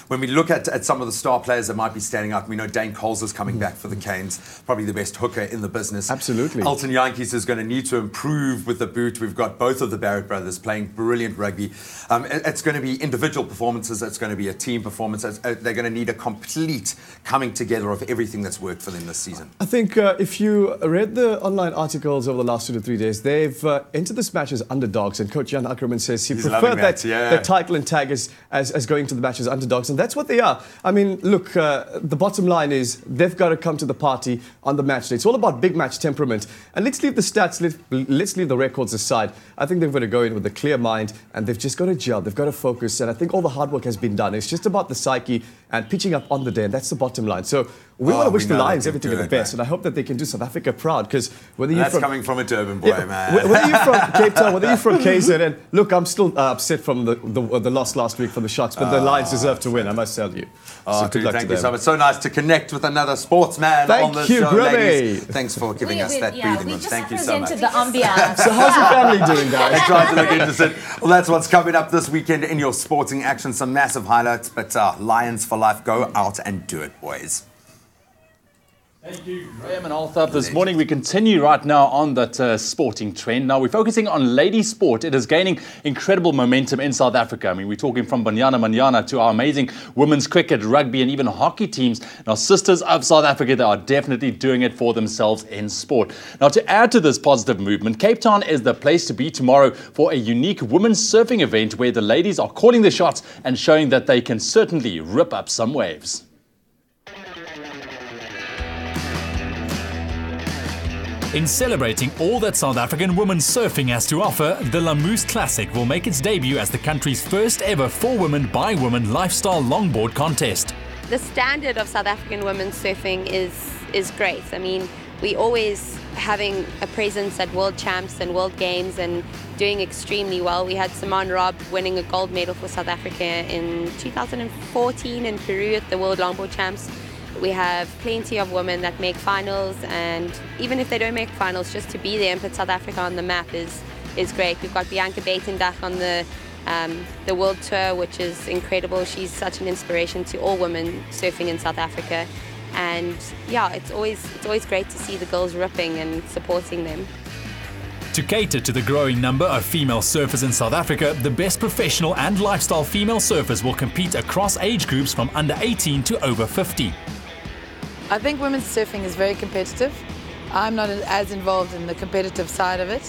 When we look at some of the star players that might be standing out, we know Dane Coles is coming back for the Canes, probably the best hooker in the business. Absolutely. Elton Yankees is going to need to improve with the boot. We've got both of the Barrett brothers playing brilliant rugby. It's going to be individual performances. It's going to be a team performance. They're going to need a complete coming together of everything that's worked for them this season. I think if you read the online articles over the last 2 to 3 days, they've entered this match as underdogs, and Coach Jan Ackerman says he preferred that title and tag as going to the match as underdogs, and that's what they are. I mean, look, the bottom line is they've got to come to the party on the match day. It's all about big match temperament, and let's leave the stats, let's leave the records aside. I think they've got to go in with a clear mind, and they've just got to gel, they've got to focus, and I think all the hard work has been done. It's just about the psyche and pitching up on the day, and that's the bottom line. So we want to wish the Lions everything of the best, and I hope that they can do South Africa proud, because whether you're coming from a Durban boy, man. Whether you're from Cape Town, whether you're from KZN, look, I'm still upset from the loss last week from the Sharks, but the Lions deserve to win, I must tell you. So good luck thank you so much. So nice to connect with another sportsman on the show, ladies. Thanks for giving us that breathing room. Thank you so much. The ambiance. So how's your family doing, guys? They tried to look interested. Well, that's what's coming up this weekend in your sporting action. Some massive highlights, but Lions for life. Go out and do it, boys. Thank you, Graham and Altaf. This morning we continue right now on that sporting trend. Now we're focusing on lady sport. It is gaining incredible momentum in South Africa. I mean, we're talking from Banyana Manyana to our amazing women's cricket, rugby and even hockey teams. Now, sisters of South Africa, they are definitely doing it for themselves in sport. Now, to add to this positive movement, Cape Town is the place to be tomorrow for a unique women's surfing event where the ladies are calling the shots and showing that they can certainly rip up some waves. In celebrating all that South African women's surfing has to offer, the Lamoose Classic will make its debut as the country's first ever for-women by women lifestyle longboard contest. The standard of South African women's surfing is great. I mean, we always having a presence at World Champs and World Games and doing extremely well. We had Simone Robb winning a gold medal for South Africa in 2014 in Peru at the World Longboard Champs. We have plenty of women that make finals, and even if they don't make finals, just to be there and put South Africa on the map is great. We've got Bianca Buitendag on the World Tour, which is incredible. She's such an inspiration to all women surfing in South Africa. And yeah, it's always great to see the girls ripping and supporting them. To cater to the growing number of female surfers in South Africa, the best professional and lifestyle female surfers will compete across age groups from under 18 to over 50. I think women's surfing is very competitive. I'm not as involved in the competitive side of it,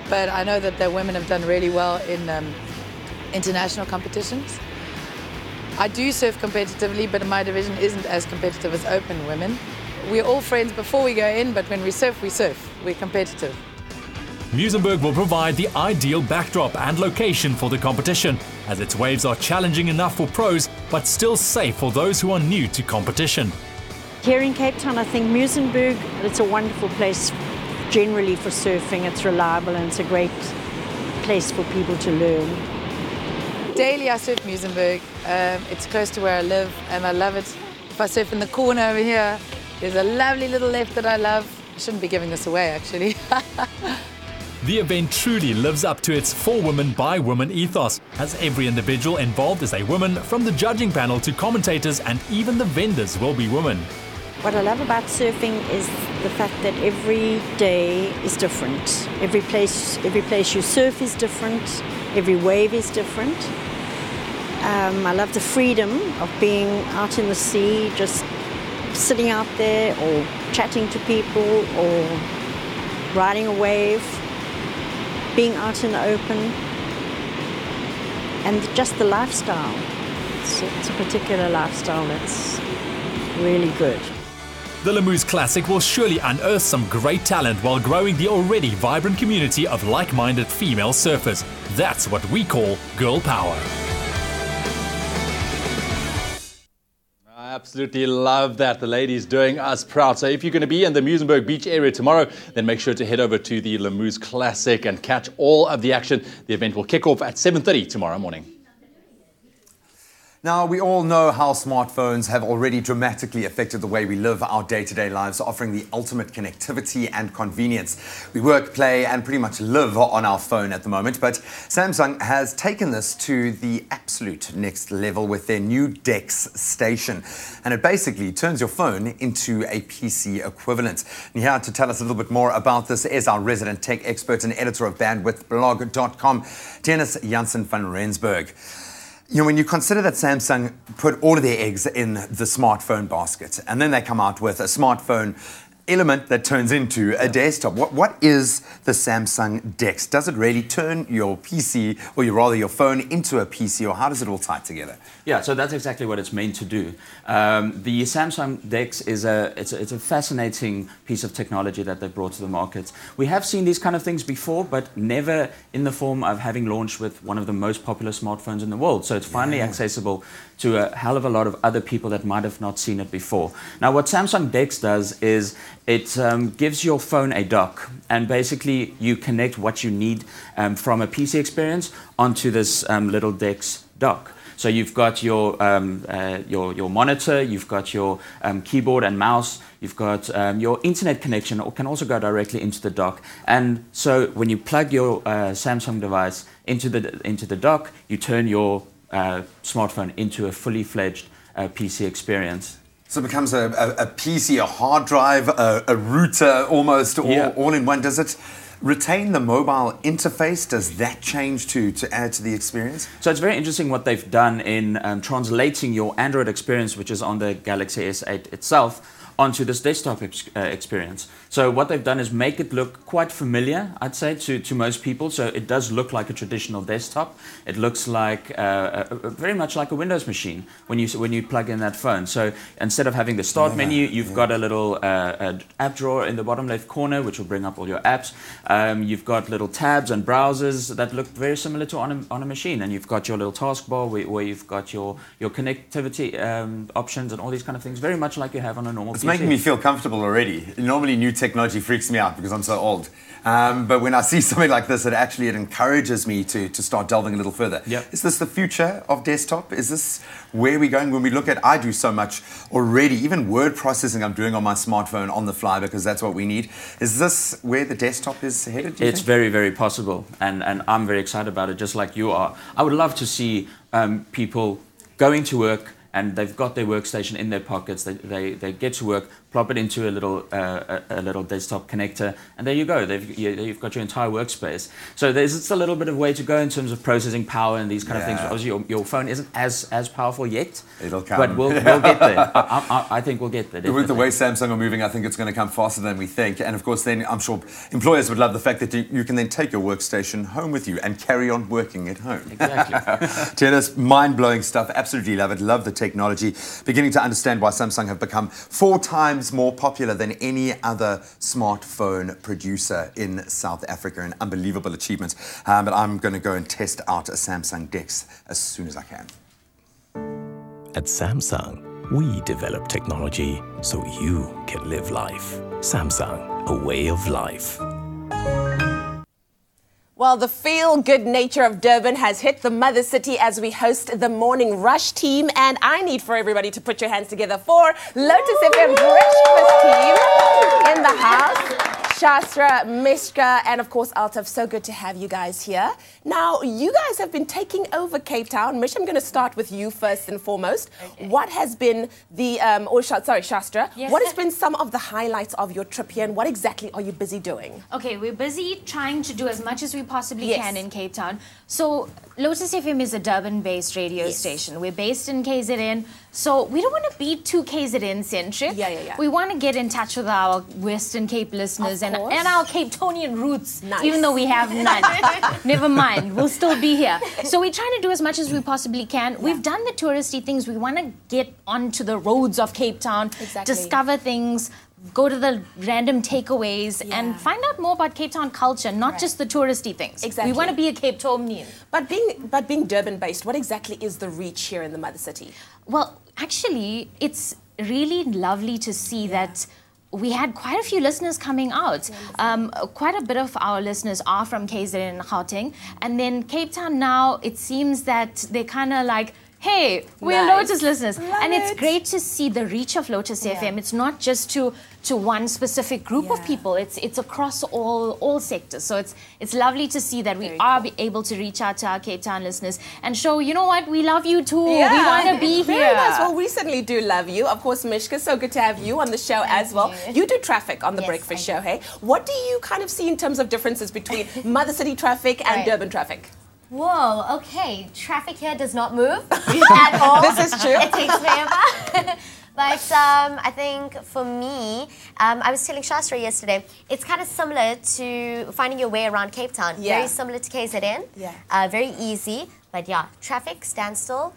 but I know that the women have done really well in international competitions. I do surf competitively, but my division isn't as competitive as open women. We're all friends before we go in, but when we surf, we surf. We're competitive. Muizenberg will provide the ideal backdrop and location for the competition, as its waves are challenging enough for pros, but still safe for those who are new to competition. Here in Cape Town, I think Muizenberg, it's a wonderful place generally for surfing. It's reliable and it's a great place for people to learn. Daily I surf Muizenberg. It's close to where I live and I love it. If I surf in the corner over here, there's a lovely little left that I love. I shouldn't be giving this away, actually. The event truly lives up to its for women by women ethos, as every individual involved is a woman, from the judging panel to commentators, and even the vendors will be women. What I love about surfing is the fact that every day is different. Every place you surf is different. Every wave is different. I love the freedom of being out in the sea, just sitting out there or chatting to people or riding a wave, being out in the open, and just the lifestyle. It's a particular lifestyle that's really good. The Lamoose Classic will surely unearth some great talent while growing the already vibrant community of like-minded female surfers. That's what we call girl power. I absolutely love that. The ladies doing us proud. So if you're going to be in the Muizenberg Beach area tomorrow, then make sure to head over to the Lamoose Classic and catch all of the action. The event will kick off at 7:30 tomorrow morning. Now, we all know how smartphones have already dramatically affected the way we live our day-to-day lives, offering the ultimate connectivity and convenience. We work, play, and pretty much live on our phone at the moment, but Samsung has taken this to the absolute next level with their new DeX station. And it basically turns your phone into a PC equivalent. And here to tell us a little bit more about this is our resident tech expert and editor of bandwidthblog.com, Dennis Janssen van Rensburg. You know, when you consider that Samsung put all of their eggs in the smartphone basket, and then they come out with a smartphone element that turns into a desktop. What is the Samsung DeX? Does it really turn your PC, or rather your phone, into a PC, or how does it all tie together? Yeah, so that's exactly what it's meant to do. The Samsung DeX is it's a fascinating piece of technology that they brought to the market. We have seen these kind of things before, but never in the form of having launched with one of the most popular smartphones in the world. So it's finally accessible to a hell of a lot of other people that might have not seen it before. Now, what Samsung DeX does is it gives your phone a dock, and basically you connect what you need from a PC experience onto this little DeX dock. So you've got your monitor, you've got your keyboard and mouse, you've got your internet connection, or can also go directly into the dock. And so when you plug your Samsung device into the dock, you turn your smartphone into a fully fledged PC experience. So it becomes a PC, a hard drive, a router, almost all in one. Does it retain the mobile interface? Does that change to add to the experience? So it's very interesting what they've done in translating your Android experience, which is on the Galaxy S8 itself, onto this desktop experience. So what they've done is make it look quite familiar, I'd say, to most people. So it does look like a traditional desktop. It looks like very much like a Windows machine when you plug in that phone. So instead of having the start menu, you've got a little app drawer in the bottom left corner, which will bring up all your apps. You've got little tabs and browsers that look very similar to on a machine, and you've got your little taskbar where you've got your connectivity options and all these kind of things, very much like you have on a normal PC. It's making me feel comfortable already. Normally new technology freaks me out because I'm so old. But when I see something like this, it encourages me to start delving a little further. Yep. Is this the future of desktop? Is this where we're going when we look at, I do so much already, even word processing I'm doing on my smartphone on the fly because that's what we need. Is this where the desktop is headed, do you It's think? very, very possible, and I'm very excited about it, just like you are. I would love to see people going to work and they've got their workstation in their pockets. They get to work, plop it into a little desktop connector, and there you go. You've got your entire workspace. So there's just a little bit of way to go in terms of processing power and these kind of things. Obviously, your phone isn't as powerful yet. It'll come. But we'll get there. I think we'll get there. Definitely. With the way Samsung are moving, I think it's going to come faster than we think. And of course, then I'm sure employers would love the fact that you can then take your workstation home with you and carry on working at home. Exactly. Janice, mind-blowing stuff. Absolutely love it. Love the technology. Beginning to understand why Samsung have become 4 times more popular than any other smartphone producer in South Africa. An unbelievable achievement. But I'm going to go and test out a Samsung DeX as soon as I can. At Samsung, we develop technology so you can live life. Samsung, a way of life. Well, the feel-good nature of Durban has hit the mother city as we host the Morning Rush team. And I need for everybody to put your hands together for Lotus FM Breakfast team in the house. Shastra, Mishka, and of course Altaf. So good to have you guys here. Now, you guys have been taking over Cape Town. Mish, I'm going to start with you first and foremost. Okay. What has been the, Shastra, yes, what has been some of the highlights of your trip here and what exactly are you busy doing? Okay, we're busy trying to do as much as we possibly can in Cape Town. So, Lotus FM is a Durban-based radio station. We're based in KZN, so we don't want to be too KZN-centric. We want to get in touch with our Western Cape listeners and our Cape Townian roots, even though we have none. Never mind, we'll still be here. So we're trying to do as much as we possibly can. We've done the touristy things. We want to get onto the roads of Cape Town, discover things, go to the random takeaways and find out more about Cape Town culture, not just the touristy things. We want to be a Cape Townian. But being Durban-based, what exactly is the reach here in the mother city? Well, actually, it's really lovely to see that we had quite a few listeners coming out. Quite a bit of our listeners are from KZN and Gauteng. And then Cape Town now, it seems that they're kind of like, hey, we're Lotus listeners. And it's great to see the reach of Lotus FM. It's not just to one specific group of people. It's across all sectors. So it's lovely to see that we are able to reach out to our Cape Town listeners and show, you know what, we love you too. We want to be here. Very nice. Well, we certainly do love you. Of course, Mishka, so good to have you on the show as well. You do traffic on the Breakfast Show, hey? What do you kind of see in terms of differences between Mother City traffic and Durban traffic? Whoa, okay. Traffic here does not move at all. This is true. It takes forever. But I think for me, I was telling Shastra yesterday, it's kind of similar to finding your way around Cape Town. Very similar to KZN. Very easy. But yeah, traffic, standstill,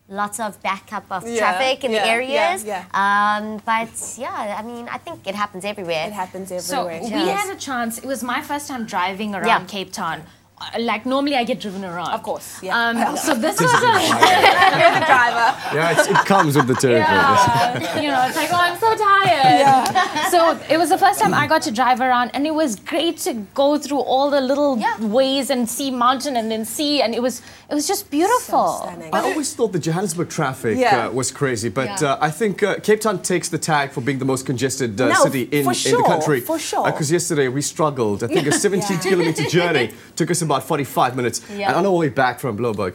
lots of backup of traffic in the areas. But yeah, I mean, I think it happens everywhere. It happens everywhere. So we had a chance. It was my first time driving around Cape Town. Like normally I get driven around. Of course, so this was You're the driver. Yeah, it comes with the territory. You know, it's like, oh, I'm so tired. So it was the first time I got to drive around, and it was great to go through all the little ways and see mountain and then sea, and it was just beautiful. I always thought the Johannesburg traffic was crazy, but I think Cape Town takes the tag for being the most congested city in the country. For sure. Because yesterday we struggled. I think a 17-kilometer journey took us about 45 minutes. And on our way back from Bloemberg,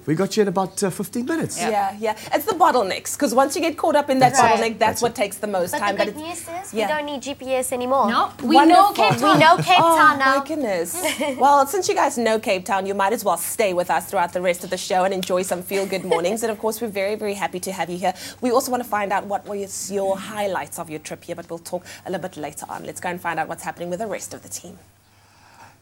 we got you in about 15 minutes. It's the bottlenecks, because once you get caught up in that bottleneck, that's what takes the most time. But news is we don't need GPS anymore. No, we know Cape Town. We know Cape Town now. Oh my goodness. Well, since you guys know Cape Town, you might as well stay with us throughout the rest of the show and enjoy some feel-good mornings. And of course, we're very, very happy to have you here. We also want to find out what was your highlights of your trip here, but we'll talk a little bit later on. Let's go and find out what's happening with the rest of the team.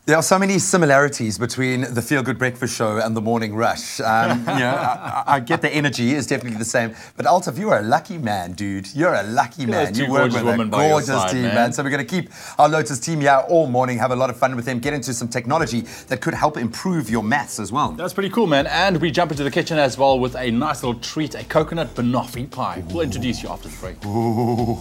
There are so many similarities between the Feel Good Breakfast Show and the Morning Rush. I get the energy is definitely the same. But Altaf, you are a lucky man, dude. You're a lucky man. You work with a gorgeous team, man. So we're going to keep our Lotus team here all morning, have a lot of fun with them, get into some technology that could help improve your maths as well. That's pretty cool, man. And we jump into the kitchen as well with a nice little treat, a coconut banoffee pie. We'll introduce you after the break. Ooh.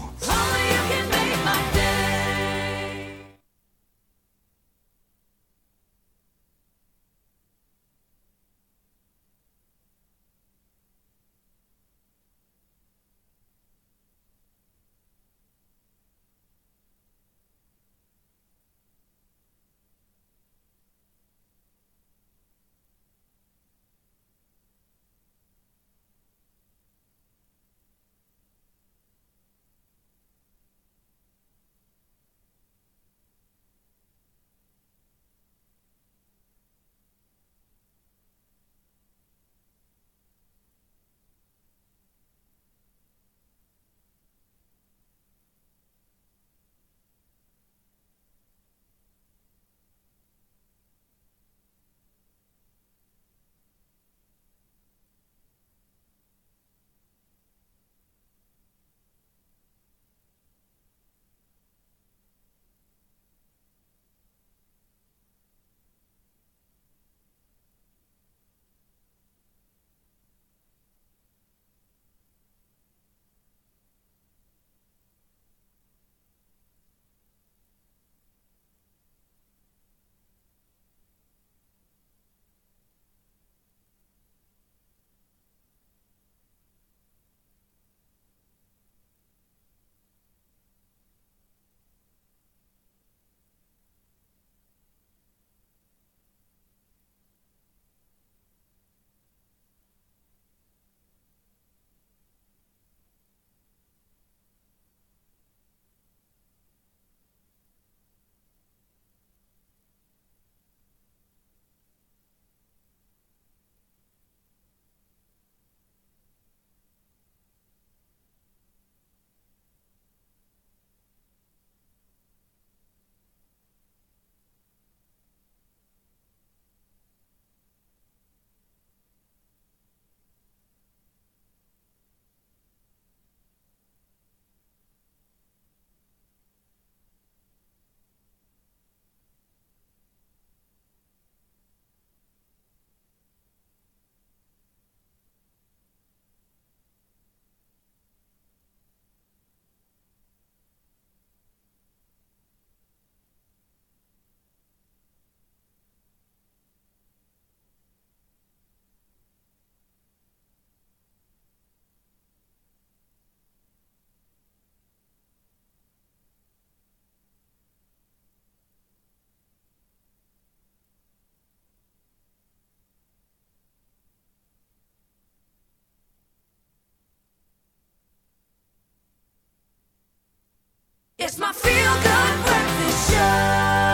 It's my feel-good breakfast show.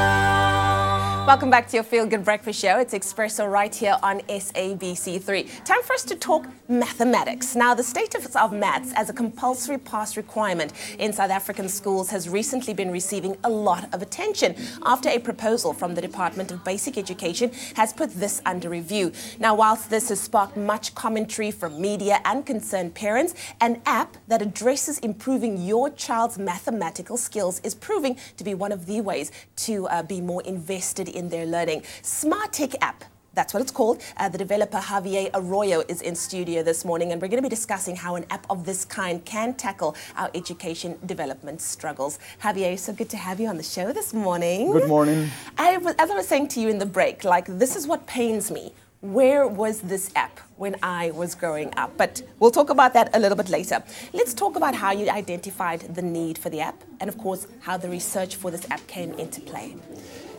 Welcome back to your Feel Good Breakfast Show. It's Expresso right here on SABC3. Time for us to talk mathematics. Now, the status of maths as a compulsory pass requirement in South African schools has recently been receiving a lot of attention after a proposal from the Department of Basic Education has put this under review. Now, whilst this has sparked much commentary from media and concerned parents, an app that addresses improving your child's mathematical skills is proving to be one of the ways to be more invested in their learning. Smart Tech app, that's what it's called. The developer Javier Arroyo is in studio this morning, and we're going to be discussing how an app of this kind can tackle our education development struggles. Javier, so good to have you on the show this morning. Good morning. As I was saying to you in the break, this is what pains me. Where was this app when I was growing up? But we'll talk about that a little bit later. Let's talk about how you identified the need for the app and, of course, how the research for this app came into play.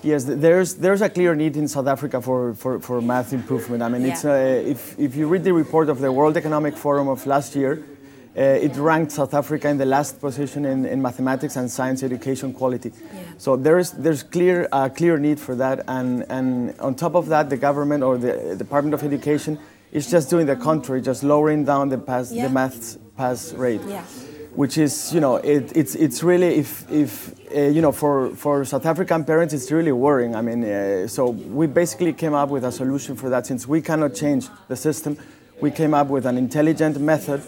Yes, there's a clear need in South Africa for math improvement. I mean, it's if you read the report of the World Economic Forum of last year, it ranked South Africa in the last position in mathematics and science education quality. Yeah. So there's clear need for that, and on top of that, the government or the Department of Education is just doing the contrary, just lowering down the maths pass rate. Yeah. Which is, it's really, if for South African parents, it's really worrying. I mean, so we basically came up with a solution for that. Since we cannot change the system, we came up with an intelligent method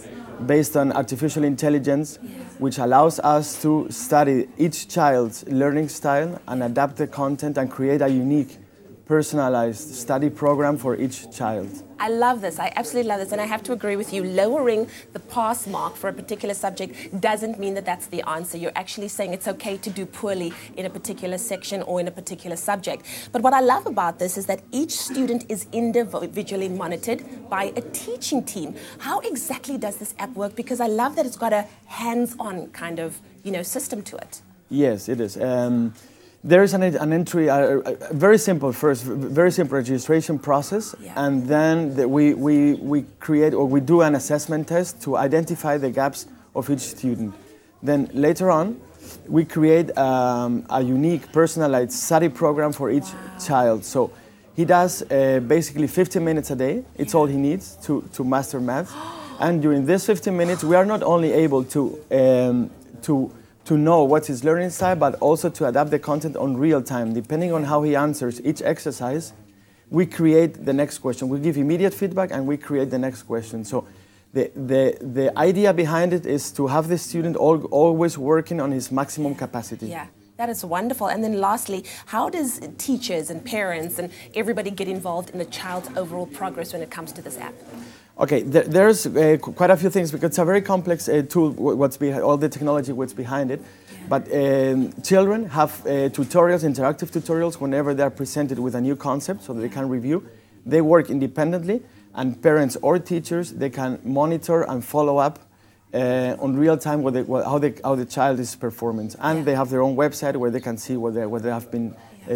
based on artificial intelligence, which allows us to study each child's learning style and adapt the content and create a unique, personalized study program for each child. I love this. I absolutely love this. And I have to agree with you. Lowering the pass mark for a particular subject doesn't mean that that's the answer. You're actually saying it's okay to do poorly in a particular section or in a particular subject. But what I love about this is that each student is individually monitored by a teaching team. How exactly does this app work? Because I love that it's got a hands-on kind of, system to it. Yes, it is. There is an entry, a very simple registration process, and then we create or we do an assessment test to identify the gaps of each student. Then later on, we create a unique personalized study program for each child. So he does basically 15 minutes a day. It's all he needs to master math. And during this 15 minutes, we are not only able to know what's his learning style, but also to adapt the content on real time. Depending on how he answers each exercise, we create the next question. We give immediate feedback and we create the next question. So the idea behind it is to have the student always working on his maximum capacity. Yeah. That is wonderful. And then lastly, how does teachers and parents and everybody get involved in the child's overall progress when it comes to this app? Okay, there's quite a few things because it's a very complex tool, what's behind, all the technology what's behind it. Yeah. But children have tutorials, interactive tutorials, whenever they're presented with a new concept so that they can review. They work independently, and parents or teachers, they can monitor and follow up on real time how the child is performing. And they have their own website where they can see what they have been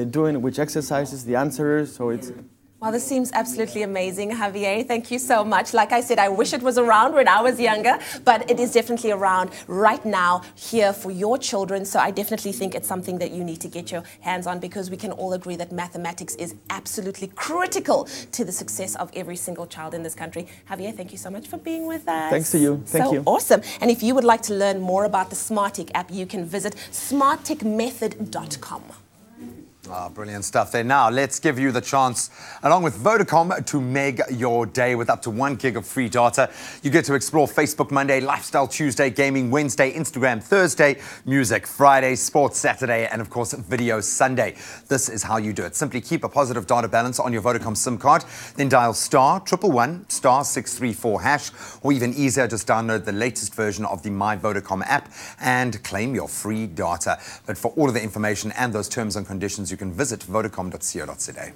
doing, which exercises, the answers, so it's... Well, this seems absolutely amazing, Javier. Thank you so much. Like I said, I wish it was around when I was younger, but it is definitely around right now here for your children. So I definitely think it's something that you need to get your hands on, because we can all agree that mathematics is absolutely critical to the success of every single child in this country. Javier, thank you so much for being with us. Thanks to you. Thank you. Awesome. And if you would like to learn more about the SmartTech app, you can visit smarttechmethod.com. Brilliant stuff there. Now, let's give you the chance, along with Vodacom, to make your day with up to 1 gig of free data. You get to explore Facebook Monday, Lifestyle Tuesday, Gaming Wednesday, Instagram Thursday, Music Friday, Sports Saturday, and of course, Video Sunday. This is how you do it. Simply keep a positive data balance on your Vodacom SIM card, then dial *111 *634#, or even easier, just download the latest version of the My Vodacom app and claim your free data. But for all of the information and those terms and conditions, you can visit vodacom.co.za.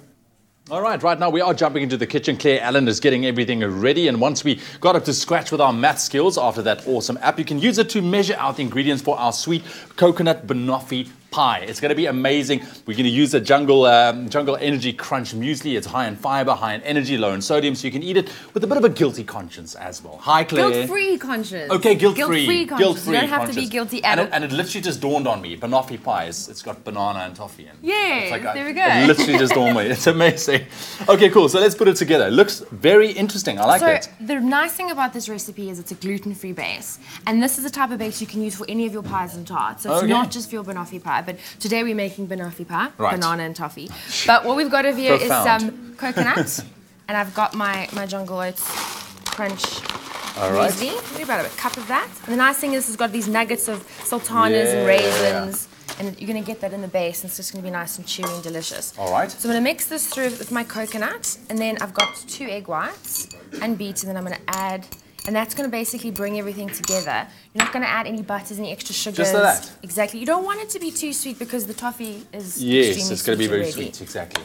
All right now we are jumping into the kitchen. Claire Allen is getting everything ready, and once we got up to scratch with our math skills after that awesome app, you can use it to measure out the ingredients for our sweet coconut banoffee pie. It's going to be amazing. We're going to use a Jungle Energy Crunch muesli. It's high in fiber, high in energy, low in sodium, so you can eat it with a bit of a guilty conscience as well. Hi, Claire. Guilt-free conscience. Okay, guilt-free. Guilt-free conscience. You don't have to be guilty at all. And it literally just dawned on me. Banoffee pie, it's got banana and toffee in. Yeah, there we go. It literally just dawned on me. It's amazing. Okay, cool. So let's put it together. It looks very interesting. I like it. So the nice thing about this recipe is it's a gluten-free base. And this is the type of base you can use for any of your pies and tarts. So it's not just for your banoffee pie. But today we're making banoffee pie, banana and toffee. But what we've got over here is some coconut. And I've got my Jungle Oats Crunch muesli. Maybe about a cup of that. And the nice thing is it's got these nuggets of sultanas and raisins. And you're going to get that in the base, and it's just going to be nice and chewy and delicious. All right. So I'm going to mix this through with my coconut, and then I've got 2 egg whites and beets, and then I'm going to add, and that's going to basically bring everything together. You're not going to add any butters, any extra sugars. Just like that? Exactly. You don't want it to be too sweet because the toffee is yes, it's going to be very sweet, exactly.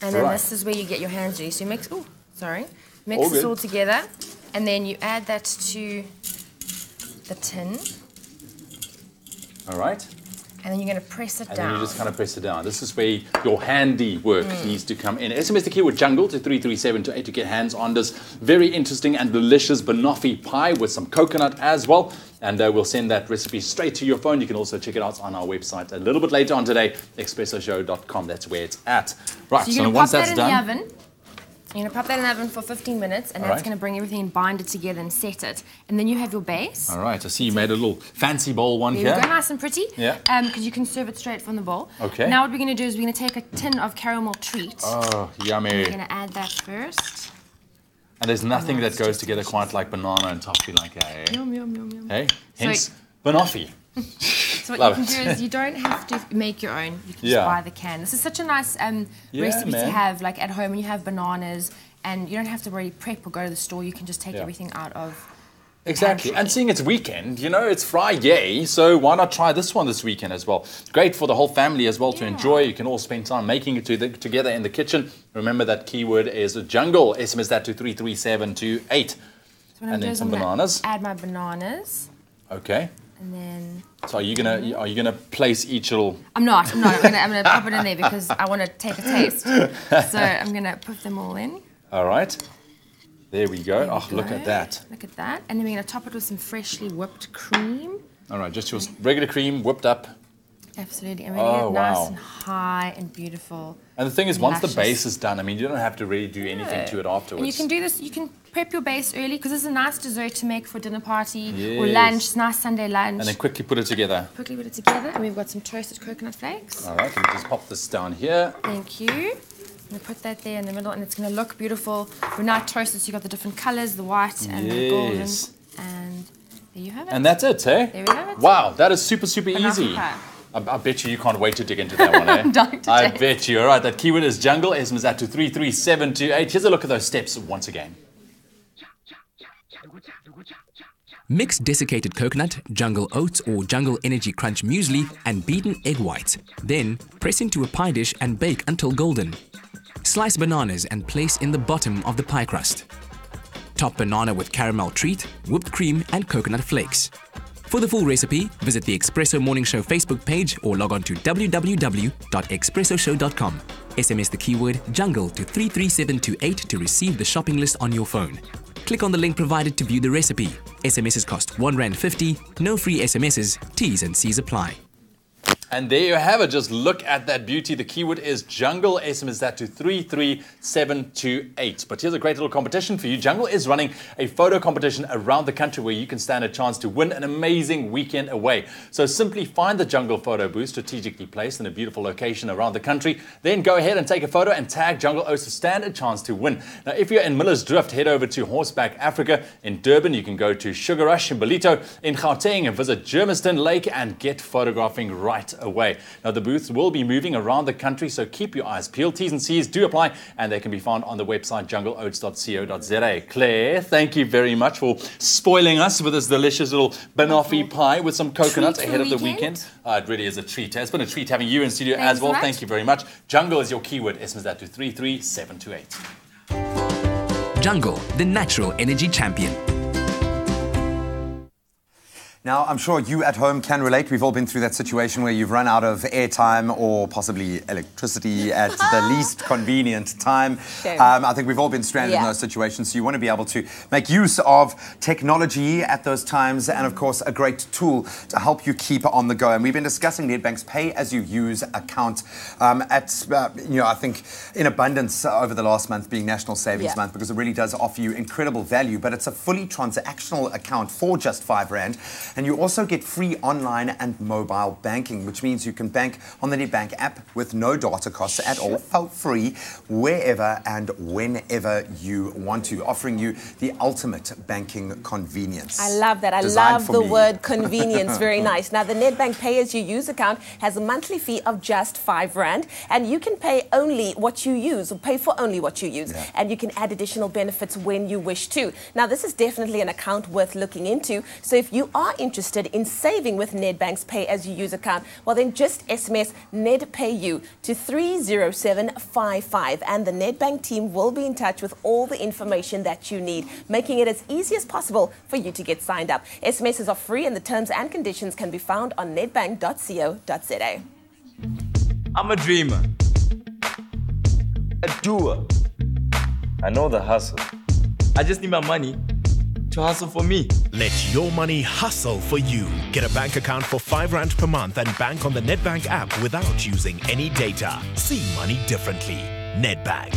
And then this is where you get your hands dirty. So you mix, mix this all together, and then you add that to the tin. All right. And then you're going to press it and down. then you just kind of press it down. This is where your handy work needs to come in. SMS the keyword jungle to 33728 to get hands on this very interesting and delicious banoffee pie with some coconut as well. And we'll send that recipe straight to your phone. You can also check it out on our website a little bit later on today, expressoshow.com. That's where it's at. Right, so once that's in done, the oven. You're going to pop that in the oven for 15 minutes, and that's going to bring everything and bind it together and set it. And then you have your base. All right, I see you made a little fancy bowl one here. There we go, nice and pretty. Yeah. Because you can serve it straight from the bowl. Okay. Now what we're going to do is we're going to take a tin of caramel treat. Oh, yummy. We're going to add that first. And there's nothing that goes together quite like banana and toffee like that, eh? Yum, yum, yum, yum. Hey, hence banoffee. So what you can do is you don't have to make your own. You can just buy the can. This is such a nice recipe to have like at home when you have bananas, and you don't have to really prep or go to the store. You can just take everything out of Exactly. And seeing it's weekend, you know, it's Friday, so why not try this one this weekend as well? Great for the whole family as well to enjoy. You can all spend time making it together in the kitchen. Remember that keyword is jungle. SMS that to 33728. So and then some bananas. Add my bananas. Okay. And then. So are you gonna place each little? I'm not. I'm gonna pop it in there because I want to take a taste. So I'm gonna put them all in. All right. There we go. Look at that. Look at that. And then we're going to top it with some freshly whipped cream. All right, just your regular cream whipped up. Absolutely. And we're going to get it nice and high and beautiful. And the thing is, once the base is done, I mean, you don't have to really do anything to it afterwards. And you can do this, you can prep your base early because it's a nice dessert to make for dinner party or lunch. It's nice Sunday lunch. And then quickly put it together. Quickly put it together. And we've got some toasted coconut flakes. All right, let me just pop this down here. Thank you. I'm going to put that there in the middle, and it's going to look beautiful. We're now toasted, so you've got the different colours, the white and the golden. And there you have it. And that's it, eh? There we have it. Wow, that is super, super easy. I bet you can't wait to dig into that one, eh? I bet you. All right, that keyword is jungle. SMS that to 33728. Here's a look at those steps once again. Mix desiccated coconut, jungle oats or jungle energy crunch muesli and beaten egg whites. Then press into a pie dish and bake until golden. Slice bananas and place in the bottom of the pie crust. Top banana with caramel treat, whipped cream and coconut flakes. For the full recipe, visit the Expresso Morning Show Facebook page or log on to www.expressoshow.com. SMS the keyword jungle to 33728 to receive the shopping list on your phone. Click on the link provided to view the recipe. SMSs cost R1.50, no free SMSs, T's and C's apply. And there you have it. Just look at that beauty. The keyword is jungle. SMS that to 33728. But here's a great little competition for you. Jungle is running a photo competition around the country where you can stand a chance to win an amazing weekend away. So simply find the Jungle photo booth strategically placed in a beautiful location around the country. Then go ahead and take a photo and tag Jungle Oats to stand a chance to win. Now, if you're in Miller's Drift, head over to Horseback Africa. In Durban, you can go to Sugar Rush in Ballito. In Gauteng, and visit Germiston Lake and get photographing right away. Now, the booths will be moving around the country, so keep your eyes peeled. T's and C's do apply, and they can be found on the website jungleoats.co.za. Claire, thank you very much for spoiling us with this delicious little banoffee pie with some coconuts ahead of the weekend. It really is a treat. It's been a treat having you in studio as well. Thank you very much. Jungle is your keyword. SMS that to 33728. Jungle, the natural energy champion. Now, I'm sure you at home can relate. We've all been through that situation where you've run out of airtime or possibly electricity at the least convenient time. I think we've all been stranded in those situations. So you want to be able to make use of technology at those times and, of course, a great tool to help you keep on the go. And we've been discussing Nedbank's pay-as-you-use account I think in abundance over the last month being National Savings Month, because it really does offer you incredible value. But it's a fully transactional account for just R5. And you also get free online and mobile banking, which means you can bank on the Nedbank app with no data costs at all, for free, wherever and whenever you want to, offering you the ultimate banking convenience. I love that. I love the word convenience. Very nice. Now, the Nedbank pay-as-you-use account has a monthly fee of just R5, and you can pay only what you use, or pay for only what you use, and you can add additional benefits when you wish to. Now, this is definitely an account worth looking into. So if you are interested in saving with Nedbank's pay-as-you-use account, well then just SMS NEDPAYU to 30755 and the Nedbank team will be in touch with all the information that you need, making it as easy as possible for you to get signed up. SMSs are free and the terms and conditions can be found on nedbank.co.za. I'm a dreamer, a doer. I know the hustle. I just need my money to hustle for me. Let your money hustle for you. Get a bank account for R5 per month and bank on the Nedbank app without using any data. See money differently. Nedbank.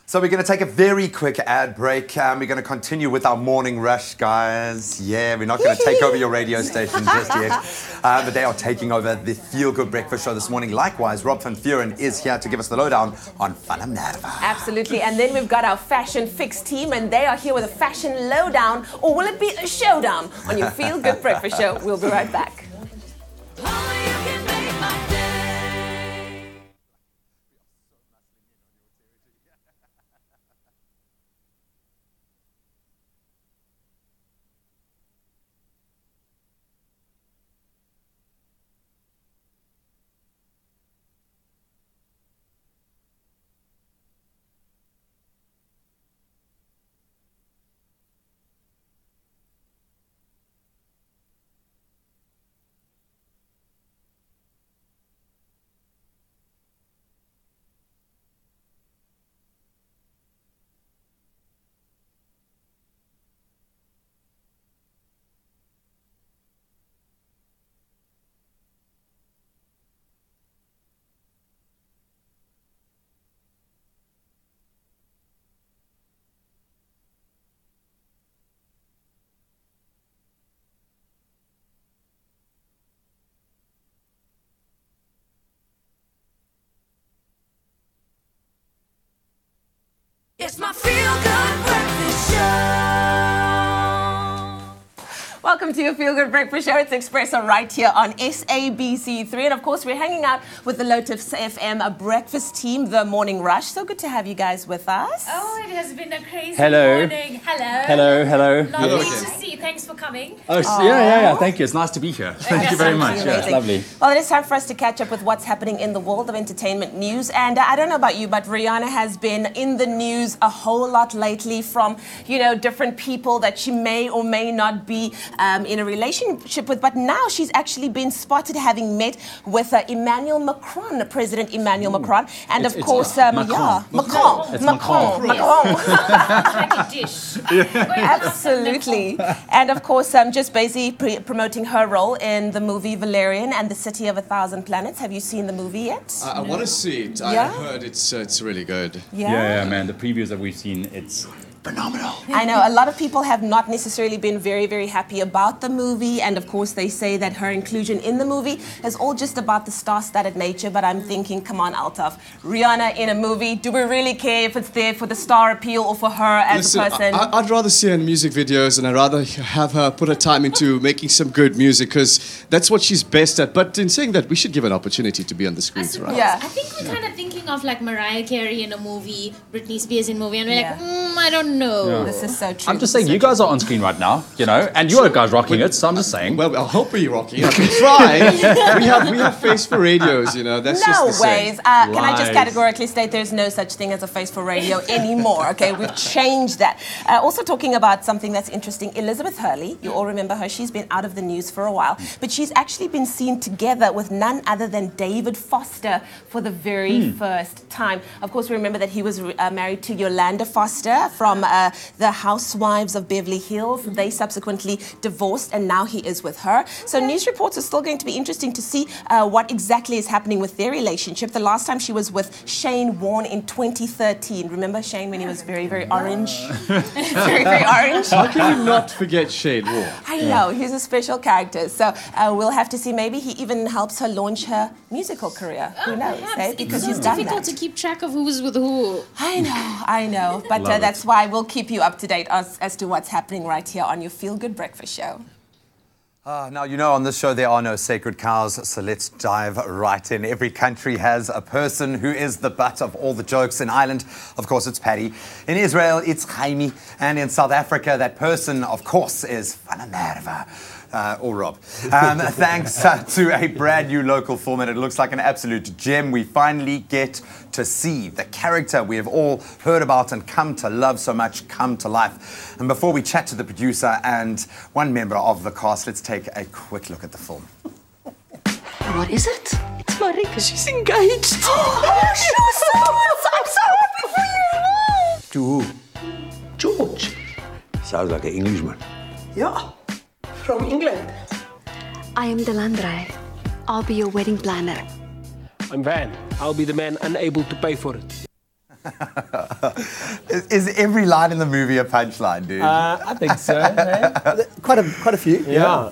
So we're going to take a very quick ad break. We're going to continue with our morning rush, guys. Yeah, we're not going to take over your radio station just yet. But they are taking over the Feel Good Breakfast Show this morning. Likewise, Rob van Vuren is here to give us the lowdown on Fanamerva. Absolutely. And then we've got our Fashion Fix team, and they are here with a fashion lowdown. Or will it be a showdown on your Feel Good Breakfast Show? We'll be right back. It's my Feel Good Breakfast Show. Welcome to your Feel Good Breakfast Show. It's Expresso right here on SABC3. And of course, we're hanging out with the Lotus FM breakfast team, the Morning Rush. So good to have you guys with us. Oh, it has been a crazy Hello. morning. Hello. Hello, hello. Lovely to see. Thanks for coming. Oh, yeah. Thank you. It's nice to be here. Thank you very much. Yeah, it's lovely. Well, it is time for us to catch up with what's happening in the world of entertainment news. And I don't know about you, but Rihanna has been in the news a whole lot lately from, different people that she may or may not be in a relationship with. But now she's actually been spotted having met with Emmanuel Macron, President Emmanuel Macron. And of course, Macron. Macron. Like a dish. Absolutely. And of course, just basically promoting her role in the movie Valerian and the City of 1,000 Planets. Have you seen the movie yet? I want to see it. Yeah? I heard it's really good. Yeah, man. The previews that we've seen, it's phenomenal. I know a lot of people have not necessarily been very, very happy about the movie, and of course they say that her inclusion in the movie is all just about the star-studded nature. But I'm thinking, come on, Altaf, Rihanna in a movie, do we really care if it's there for the star appeal or for her as a person? I'd rather see her in music videos, and I'd rather have her put her time into making some good music, because that's what she's best at. But in saying that, we should give her an opportunity to be on the screens, right? Yeah. I think we're kind of thinking of like Mariah Carey in a movie, Britney Spears in a movie, and we're like, I don't know. Yeah. This is so true. I'm just saying, you guys are on screen right now, and you guys rocking it, so I'm just saying. Well, I hope we're rocking it. We try. we have face for radios, That's no just the ways. same. Can I just categorically state there's no such thing as a face for radio anymore, okay? We've changed that. Also talking about something that's interesting, Elizabeth Hurley, you all remember her, she's been out of the news for a while, but she's actually been seen together with none other than David Foster for the very first time. Of course, we remember that he was married to Yolanda Foster from the Housewives of Beverly Hills. They subsequently divorced, and now he is with her. So news reports are still going to be interesting to see what exactly is happening with their relationship. The last time she was with Shane Warne in 2013. Remember Shane when he was very, very orange? Very, very orange. How can you not forget Shane Warne? I know, he's a special character. So we'll have to see. Maybe he even helps her launch her musical career. Who knows? Because he's done difficult to keep track of who's with who. I know. But that's why we'll keep you up to date as to what's happening right here on your Feel Good Breakfast Show. Now, you know, on this show, there are no sacred cows, so let's dive right in. Every country has a person who is the butt of all the jokes. In Ireland, of course, it's Paddy. In Israel, it's Jaime. And in South Africa, that person, of course, is Fanamerva. Or Rob. Thanks to a brand new local format. It looks like an absolute gem. We finally get to see the character we have all heard about and come to love so much come to life. And before we chat to the producer and one member of the cast, let's take a quick look at the film. What is it? It's Marika. She's engaged. I'm so happy for you. To who? George. Sounds like an Englishman. Yeah. From England. I am Delandre. I'll be your wedding planner. I'm Van. I'll be the man unable to pay for it. Is every line in the movie a punchline, dude? I think so. Hey? Quite a few. Yeah.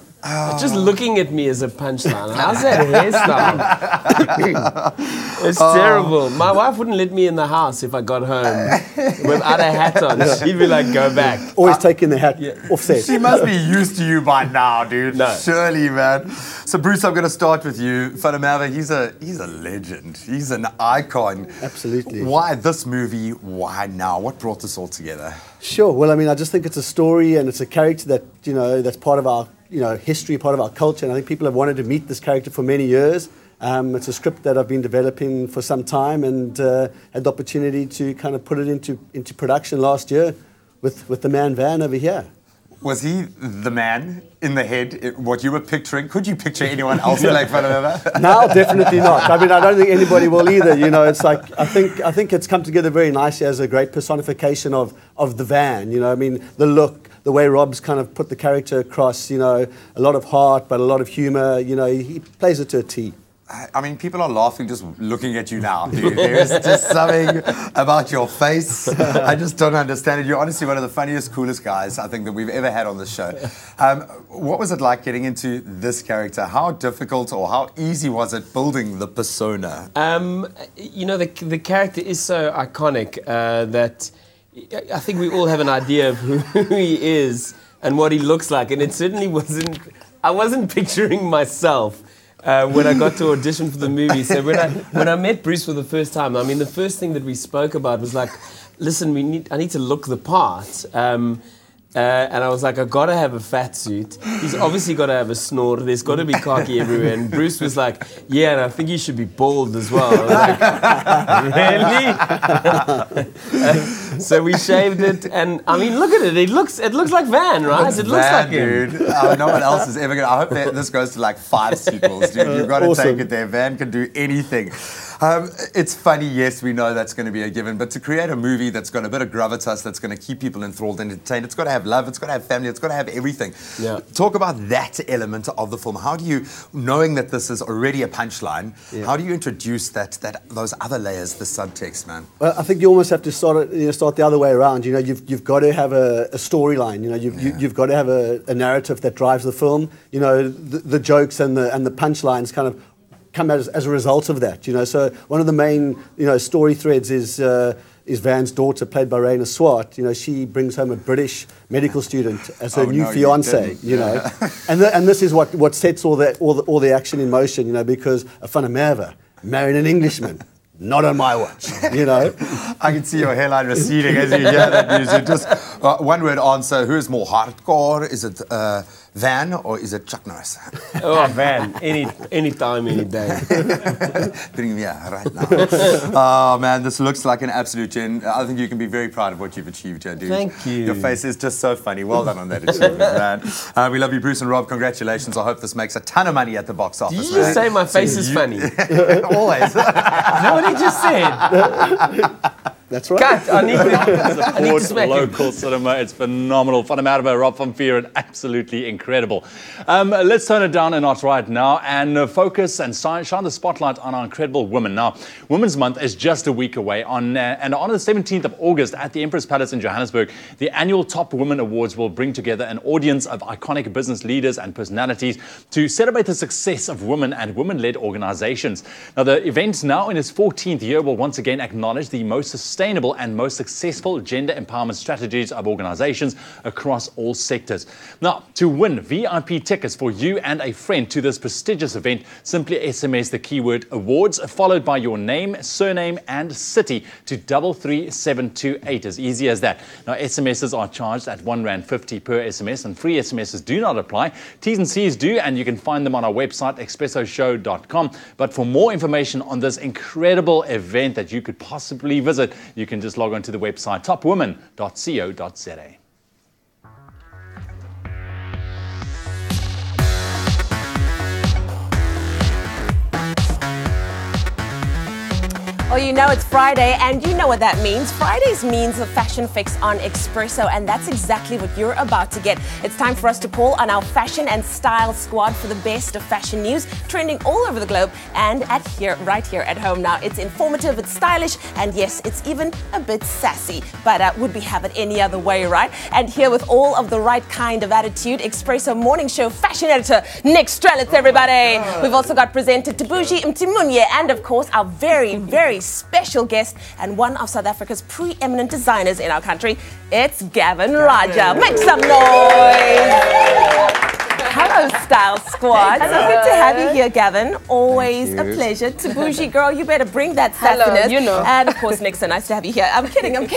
Just looking at me as a punchline. How's that hairstyle? It's terrible. My wife wouldn't let me in the house if I got home without a hat on. She'd be like, go back. Always taking the hat offset. She must be used to you by now, dude. No. Surely, man. So, Bruce, I'm going to start with you. Fanamerva, he's a legend. He's an icon. Absolutely. Why this movie? Why now? What brought this all together? Sure. Well, I mean, I just think it's a story and it's a character that, you know, that's part of our, you know, history, part of our culture. And I think people have wanted to meet this character for many years. It's a script that I've been developing for some time and had the opportunity to kind of put it into production last year with the man Van over here. Was he the man in the head, what you were picturing? Could you picture anyone else like Fanamerva? No, definitely not. I mean, I don't think anybody will either. You know, it's like, I think it's come together very nicely as a great personification of the Van. You know, I mean, the look, the way Rob's kind of put the character across, you know, a lot of heart, but a lot of humor. You know, he plays it to a T. I mean, people are laughing just looking at you now, dude. There's just something about your face. I just don't understand it. You're honestly one of the funniest, coolest guys, I think, that we've ever had on the show. What was it like getting into this character? How difficult or how easy was it building the persona? You know, the character is so iconic that I think we all have an idea of who he is and what he looks like. And it certainly wasn't... I wasn't picturing myself when I got to audition for the movie. So when I met Bruce for the first time, I mean, the first thing that we spoke about was like, listen, I need to look the part. And I was like, I've got to have a fat suit. He's obviously got to have a snore. There's got to be khaki everywhere. And Bruce was like, yeah, and I think you should be bald as well. I was like, really? So we shaved it, and I mean, look at it. It looks like Van, right? It looks Van, like him. dude. No one else is ever going to... I hope that this goes to like 5 sequels, dude. You've got to take it there. Van can do anything. It's funny, yes, we know that's going to be a given, but to create a movie that's got a bit of gravitas, that's going to keep people enthralled and entertained, it's got to have love, it's got to have family, it's got to have everything. Yeah. Talk about that element of the film. How do you, knowing that this is already a punchline, how do you introduce those other layers, the subtext, man? Well, I think you almost have to start the other way around. You know, you've got to have a storyline. You know, you've got to have a narrative that drives the film. You know, the jokes and the punchlines kind of come as a result of that, you know. So one of the main, you know, story threads is Van's daughter, played by Raina Swart. You know, she brings home a British medical student as her new fiance. You know, and this is what sets all the action in motion. You know, because a Fanamerva marrying an Englishman. Not on my watch, you know. I can see your hairline receding as you hear that news. You just one word answer. Who is more hardcore? Is it Van or is it Chuck Norris? Oh, Van. Any time, any day. Bring him here right now. Oh, man, this looks like an absolute gem. I think you can be very proud of what you've achieved here, dude. Thank you. Your face is just so funny. Well done on that achievement, man. We love you, Bruce and Rob. Congratulations. I hope this makes a ton of money at the box office. Did you just say my face is funny? Always. No, what he just said. That's right. Cut. I need to smack local him. cinema. It's phenomenal. Fanamerva, Rob van Vieren, absolutely incredible. Let's turn it down a notch right now and focus and shine the spotlight on our incredible women. Now, Women's Month is just a week away, and on the 17th of August at the Empress Palace in Johannesburg, the annual Top Women Awards will bring together an audience of iconic business leaders and personalities to celebrate the success of women and women-led organizations. Now, the event, now in its 14th year, will once again acknowledge the most sustainable sustainable and most successful gender empowerment strategies of organizations across all sectors. Now, to win VIP tickets for you and a friend to this prestigious event, simply SMS the keyword awards followed by your name, surname and city to 33728. As easy as that. Now, SMSs are charged at R1.50 per SMS and free SMSs do not apply. T's and C's do, and you can find them on our website, expressoshow.com. But for more information on this incredible event that you could possibly visit, you can just log on to the website topwomen.co.za. Well, you know it's Friday, and you know what that means. Fridays means a fashion fix on Expresso, and that's exactly what you're about to get. It's time for us to call on our fashion and style squad for the best of fashion news, trending all over the globe and right here at home. Now, it's informative, it's stylish, and yes, it's even a bit sassy. But would we have it any other way, right? And here with all of the right kind of attitude, Expresso Morning Show fashion editor, Nick Strelitz, everybody. We've also got presenter Tabuji Mtimunye, and of course, our very special guest and one of South Africa's preeminent designers in our country. It's Gavin Raja. Make some noise. Hello, Style Squad. So good to have you here, Gavin. Always a pleasure. Tabuji, girl, you better bring that sassiness. Hello, you know. And of course, Nick, so nice to have you here. I'm kidding. You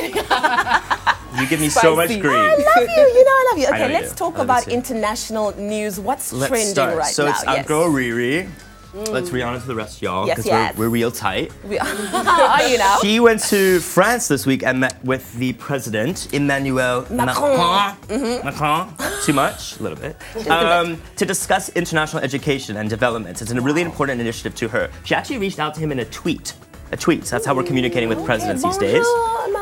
give me so much grief. I love you. You know I love you. Okay, let's do. talk about international news. What's trending start. right so now? So it's our girl Riri. Let's re-honor to the rest, y'all, because we're real tight. We are, you know? She went to France this week and met with the president, Emmanuel Macron. Macron, too much, a little bit, to discuss international education and development. It's a really important initiative to her. She actually reached out to him in a tweet. That's how we're communicating with presidents these days.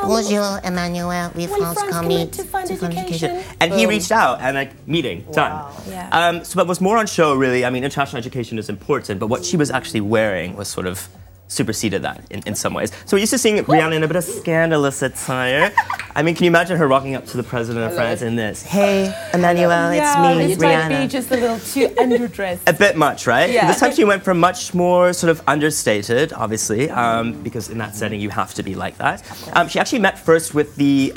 Bonjour, Emmanuel. We France coming to find education. And he reached out and meeting, done. Yeah. But what's more on show, really, I mean, international education is important, but what she was actually wearing was sort of superseded that in some ways. So we're used to seeing Rihanna in a bit of scandalous attire. I mean, can you imagine her walking up to the president of France in this? Hey, Emmanuel, it's me, Rihanna. Rihanna. Might be just a little too underdressed. A bit much, right? Yeah. This time she went for much more sort of understated, obviously, because in that setting you have to be like that. She actually met first with the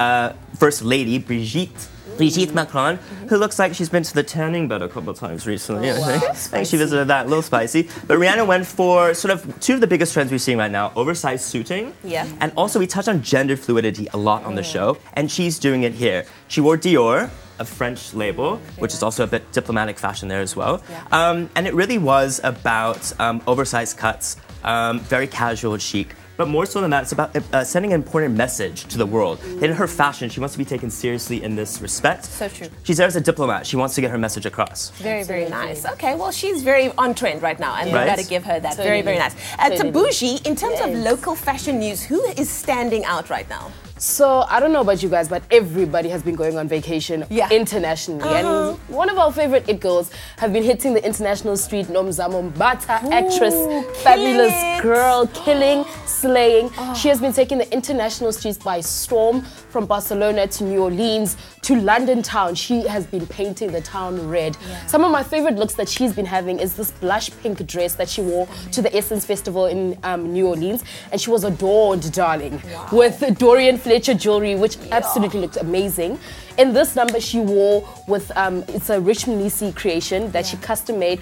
First Lady, Brigitte Macron, who looks like she's been to the tanning bed a couple of times recently. I think she visited that, a little spicy. But Rihanna went for sort of two of the biggest trends we're seeing right now, oversized suiting. Yeah. And also we touched on gender fluidity a lot on the show, and she's doing it here. She wore Dior, a French label, which is also a bit diplomatic fashion there as well. Yeah. And it really was about oversized cuts, very casual and chic. But more so than that, it's about sending an important message to the world. In her fashion, she wants to be taken seriously in this respect. So true. She's there as a diplomat. She wants to get her message across. Very nice. Okay, well, she's very on trend right now, and we've got to give her that. Totally. Very nice. Tabuji, in terms of local fashion news, who is standing out right now? So, I don't know about you guys, but everybody has been going on vacation internationally. And one of our favorite it girls have been hitting the international street. Nomzamo Mbata, actress, fabulous girl, killing, slaying. She has been taking the international streets by storm, from Barcelona to New Orleans to London town. She has been painting the town red. Some of my favorite looks that she's been having is this blush pink dress that she wore to the Essence Festival in New Orleans. And she was adorned, darling, with Dorian Fletcher jewelry, which absolutely looked amazing. In this number, she wore with it's a Rich Munisi creation that she custom made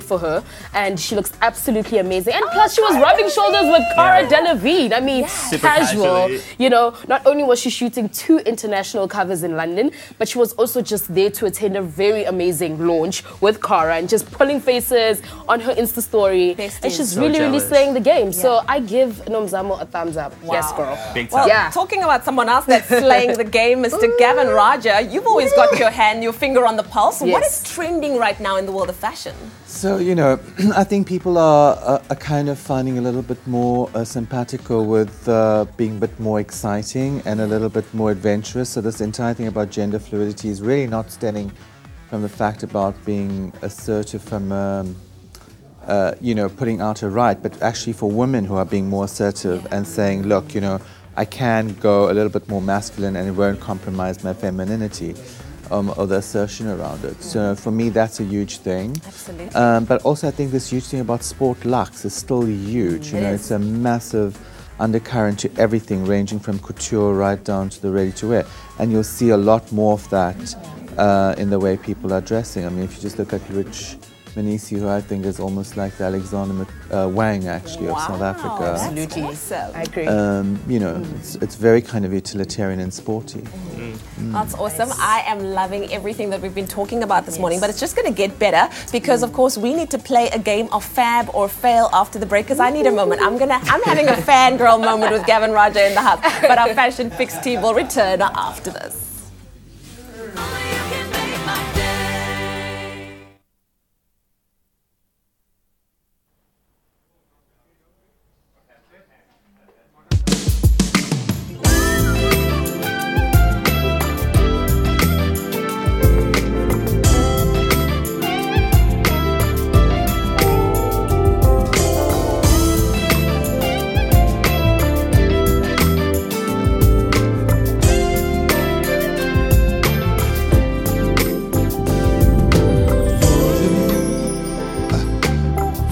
for her, and she looks absolutely amazing. And plus, she was rubbing shoulders with Cara Delevingne. I mean, casual. You know, not only was she shooting 2 international covers in London, but she was also just there to attend a very amazing launch with Cara and just pulling faces on her Insta story. And she's really slaying the game. So I give Nomzamo a thumbs up. Yes, girl. Big time. Well, talking about someone else that's slaying the game, Mr. Gavin Raja, you've always got your finger on the pulse. What is trending right now in the world of fashion? So, you know, I think people are kind of finding a little bit more simpatico with being a bit more exciting and a little bit more adventurous. So this entire thing about gender fluidity is really not stemming from the fact about being assertive from, you know, putting out a right, but actually for women who are being more assertive and saying, look, you know, I can go a little bit more masculine and it won't compromise my femininity or the assertion around it. So for me, that's a huge thing. Absolutely. But also I think this huge thing about sport luxe is still huge. You know, it's a massive undercurrent to everything, ranging from couture right down to the ready-to-wear. And you'll see a lot more of that in the way people are dressing. I mean, if you just look at Rich Menisi, who I think is almost like the Alexander Wang, actually, of South Africa. Absolutely. Awesome. I agree. You know, it's very kind of utilitarian and sporty. That's awesome. I am loving everything that we've been talking about this morning, but it's just going to get better because, of course, we need to play a game of fab or fail after the break because I need a moment. I'm having a fangirl moment with Gavin Raja in the house, but our Fashion Fix team will return after this.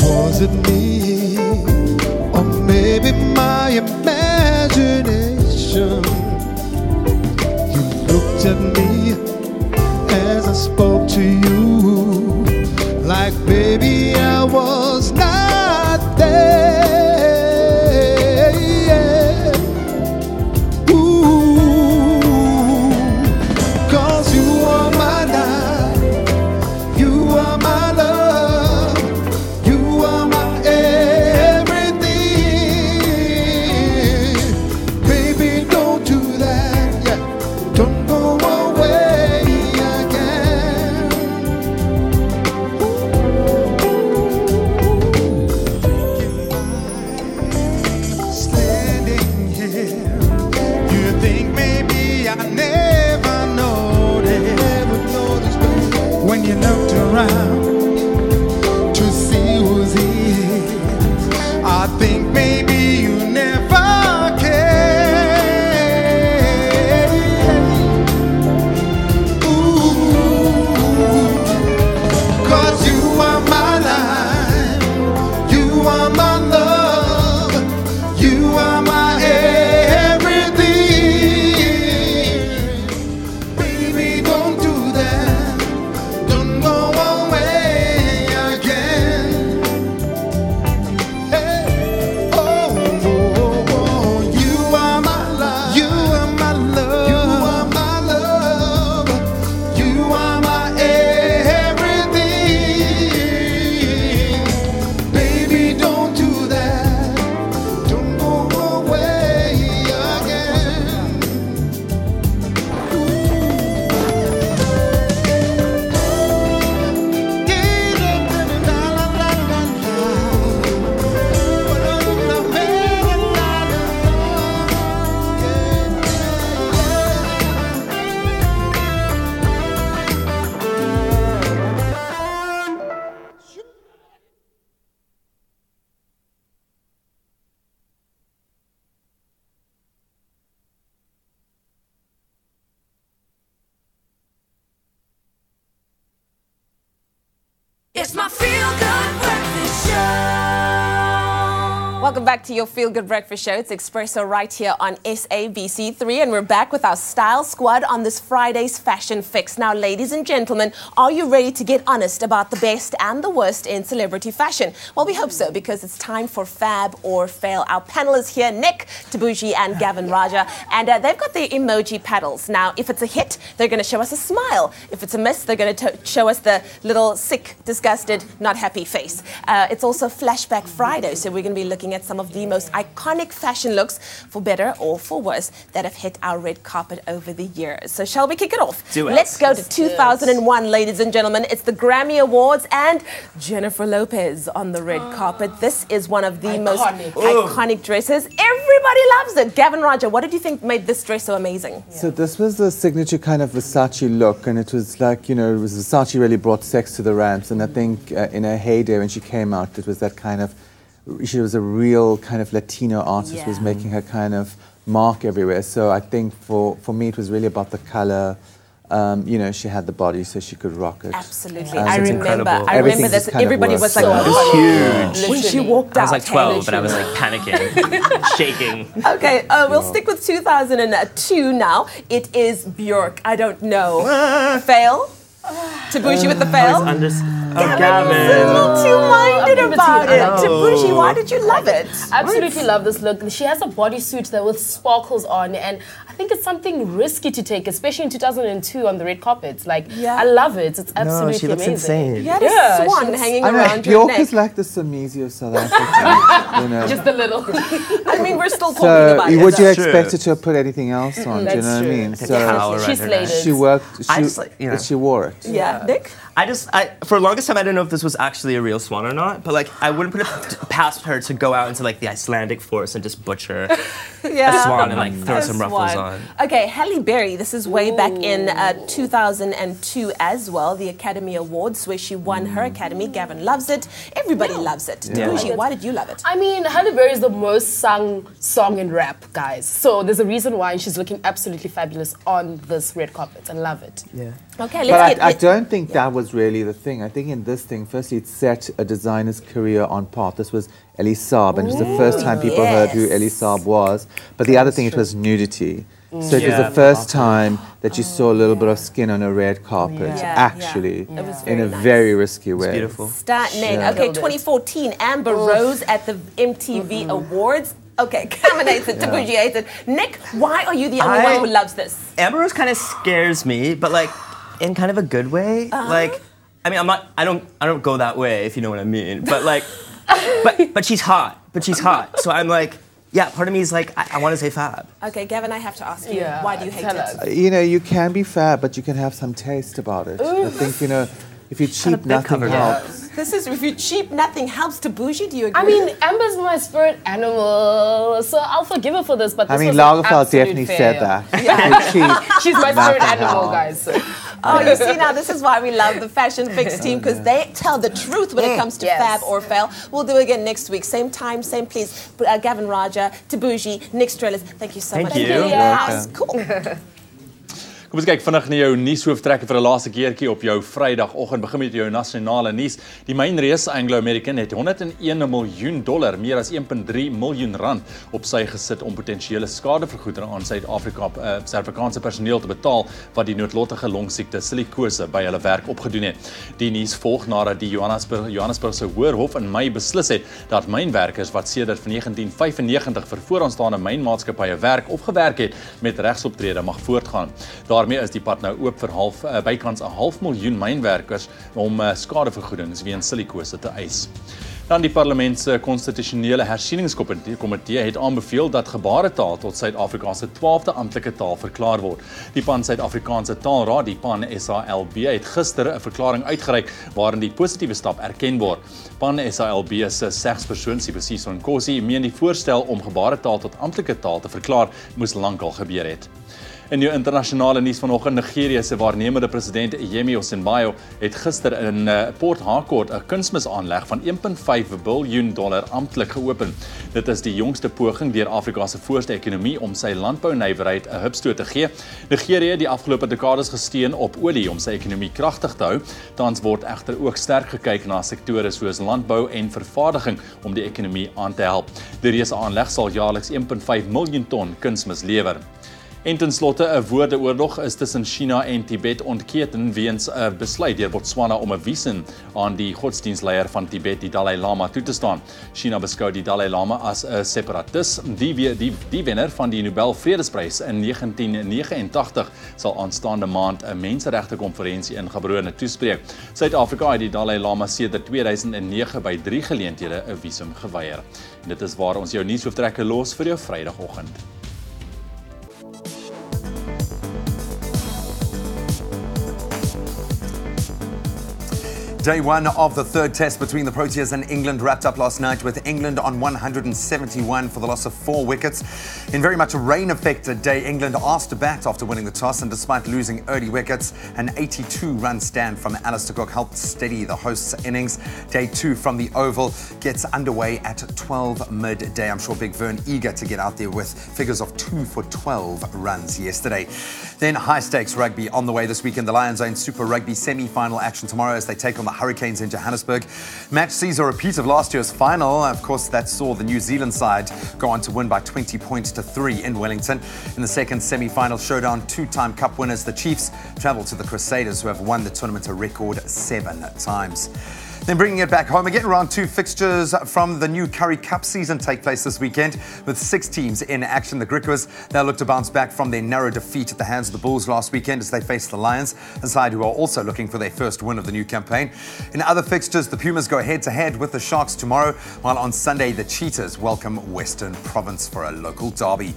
Was it me, or maybe my imagination? You looked at me as I spoke to you, like baby I was not there. Ooh, 'cause you are my life, you are my love. When you looked around to see who's here, I think maybe you never cared. Ooh, 'cause you are my life, you are my love, you are my everything. Baby, don't do that. Go away again. Hey, oh, oh, oh, you are my love. You are my love. You are my love. You are my everything. Baby, don't do that. Don't go away again. It's my feel-good breakfast show. Welcome back to your Feel Good Breakfast Show. It's Expresso right here on SABC3, and we're back with our Style Squad on this Friday's Fashion Fix. Now, ladies and gentlemen, are you ready to get honest about the best and the worst in celebrity fashion? Well, we hope so, because it's time for Fab or Fail. Our panelists here, Nick, Tabuji, and Gavin Raja, and they've got their emoji paddles. Now, if it's a hit, they're going to show us a smile. If it's a miss, they're going to show us the little sick, disgusted, not happy face. It's also Flashback Friday, so we're going to be looking at some of the most iconic fashion looks, for better or for worse, that have hit our red carpet over the years. So shall we kick it off? Do it. Let's go to 2001, ladies and gentlemen. It's the Grammy Awards and Jennifer Lopez on the red carpet. This is one of the most iconic dresses. Everybody loves it. Gavin Raja, what did you think made this dress so amazing? So this was the signature kind of Versace look, and it was like, you know, it was Versace really brought sex to the ramps, and I think in her heyday when she came out, it was that kind of, she was a real kind of Latino artist who was making her kind of mark everywhere. So I think for me it was really about the color, you know, she had the body so she could rock it. Absolutely. I remember this. Everybody was like, it was huge. When she walked out. I was like 12, but I was like panicking, shaking. Okay, we'll stick with 2002 now. It is Björk. I don't know. Fail? Tabushi with the fail? Gavin. A little too minded about it. Tabushi, why did you love it? Absolutely love this look. She has a bodysuit there with sparkles on, and I think it's something risky to take, especially in 2002 on the red carpet. Like, I love it. It's absolutely she looks amazing. insane. Yeah, a swan hanging around your Björk neck. is like the Samisi of South Africa. You know. Just a little. I mean, we're still talking about it. Would you expect her to have put anything else on? Do you know what I mean? She's slated. She worked. She wore it. Yeah, Nick? For the longest time, I didn't know if this was actually a real swan or not, but like, I wouldn't put it past her to go out into like the Icelandic forest and just butcher a swan and like throw some ruffles on. Okay, Halle Berry, this is way back in 2002 as well, the Academy Awards, where she won her Academy. Gavin loves it. Everybody loves it. Tabushi, why did you love it? I mean, Halle Berry is the most sung song in rap, guys. So there's a reason why she's looking absolutely fabulous on this red carpet. I love it. Yeah. Okay, let's get I don't think that was really the thing. I think in this thing, firstly, it set a designer's career on path. This was Elie Saab, and it was the first time people heard who Elie Saab was. But the other thing, it was nudity. So it was the first time that you saw a little bit of skin on a red carpet, actually, in a very risky way. It's beautiful. Okay, 2014, Amber Rose at the MTV Awards. Okay, Cameron hates it, Tabushi hates it. Nick, why are you the only one who loves this? Amber Rose kind of scares me, but like, in kind of a good way. Like, I mean, I don't go that way, if you know what I mean. But like, but she's hot. So I'm like, yeah, part of me is like, I want to say fab. Okay, Gavin, I have to ask you, why do you hate it? You know, you can be fab, but you can have some taste about it. I think, you know, if you cheap, nothing helps. This is, if you cheap, nothing helps. Tabushi, do you agree? I mean, Amber's my spirit animal, so I'll forgive her for this, but this was Lagerfeld definitely said that. She's my spirit animal, guys. Oh, you see, now this is why we love the Fashion Fix team, because they tell the truth when it comes to fab or fail. We'll do it again next week. Same time, same place. Gavin Raja, Tabushi, Nick Strelis, thank you so much. Thank you. Cool. Kom ons kyk vinnig na jou nuushooftrekke vir 'n laaste keertjie op jou Vrydagoggend. Begin met jou nasionale nuus. Die mynreus Anglo American het $101 miljoen, meer as 1.3 miljoen rand op sy gesit om potensiële skadevergoeding aan Suid-Afrikaanse personeel te betaal wat die noodlottige longsiekte silikose by hulle werk opgedoen het. Die nuus volg nadat die Johannesburgse Hoërhof in Mei beslis het dat mynwerkers wat sedert 1995 vir vooraanstaande mynmaatskappye werk of gewerk het met regsoptrede mag voortgaan. Daarmee is die pad nou oop vir bykans 0.5 miljoen mynwerkers om skadevergoedings weens silikose te eis. Dan die parlement se konstitusionele hersieningskomitee het aanbeveel dat gebaretaal tot Suid-Afrika se 12de amptelike taal verklaar word. Die Pan-Suid-Afrikaanse Taalraad, die Pan-SALB, het gister 'n verklaring uitgereik waarin die positiewe stap erken word. Pan-SALB se segspersoon, Sibusiso Nkosi, meen die voorstel om gebaretaal tot amptelike taal te verklaar moes lankal gebeur het. In jou internasionale nuus vanoggend, Nigerië se waarnemende president Yemi Osinbajo het gister in Port Harcourt 'n kunsmisaanleg van $1.5 biljoen amptelik geopen. Dit is die jongste poging deur Afrika se voorste ekonomie om sy landbounywerheid 'n hupstoot te gee. Nigerië het die afgelope dekades gesteun op olie om sy ekonomie kragtig te hou. Tans word egter ook sterk gekyk na sektore soos landbou en vervaardiging om die ekonomie aan te help. Die reuse aanleg sal jaarliks 1.5 miljoen ton kunsmis lewer. En ten slotte, 'n woordeoorlog is tussen China en Tibet ontketen weens 'n besluit deur Botswana om 'n visum aan die godsdienstleier van Tibet, die Dalai Lama, toe te staan. China beskou die Dalai Lama as 'n separatis. Die wenner van die Nobel Vredesprys in 1989 sal aanstaande maand 'n menseregtekonferensie in Gaborone toespreek. Suid-Afrika het die Dalai Lama sedert 2009 by 3 geleenthede 'n visum geweier. En dit is waar ons jou nuushooftrekke los vir jou Vrydagoggend. Day one of the third test between the Proteas and England wrapped up last night with England on 171 for the loss of 4 wickets. In very much a rain-affected day, England asked to bat after winning the toss, and despite losing early wickets, an 82-run stand from Alistair Cook helped steady the hosts' innings. Day 2 from the Oval gets underway at 12 midday. I'm sure Big Vern eager to get out there with figures of 2 for 12 runs yesterday. Then high-stakes rugby on the way this weekend. The Lions are in Super Rugby semi-final action tomorrow as they take on the Hurricanes in Johannesburg. Match sees a repeat of last year's final. Of course, that saw the New Zealand side go on to win by 20 points to 3 in Wellington. In the second semi-final showdown, 2-time Cup winners, the Chiefs, travel to the Crusaders, who have won the tournament a record 7 times. Then bringing it back home again, round 2 fixtures from the new Currie Cup season take place this weekend with 6 teams in action. The Griquas, they'll look to bounce back from their narrow defeat at the hands of the Bulls last weekend as they face the Lions, a side who are also looking for their first win of the new campaign. In other fixtures, the Pumas go head-to-head with the Sharks tomorrow, while on Sunday the Cheetahs welcome Western Province for a local derby.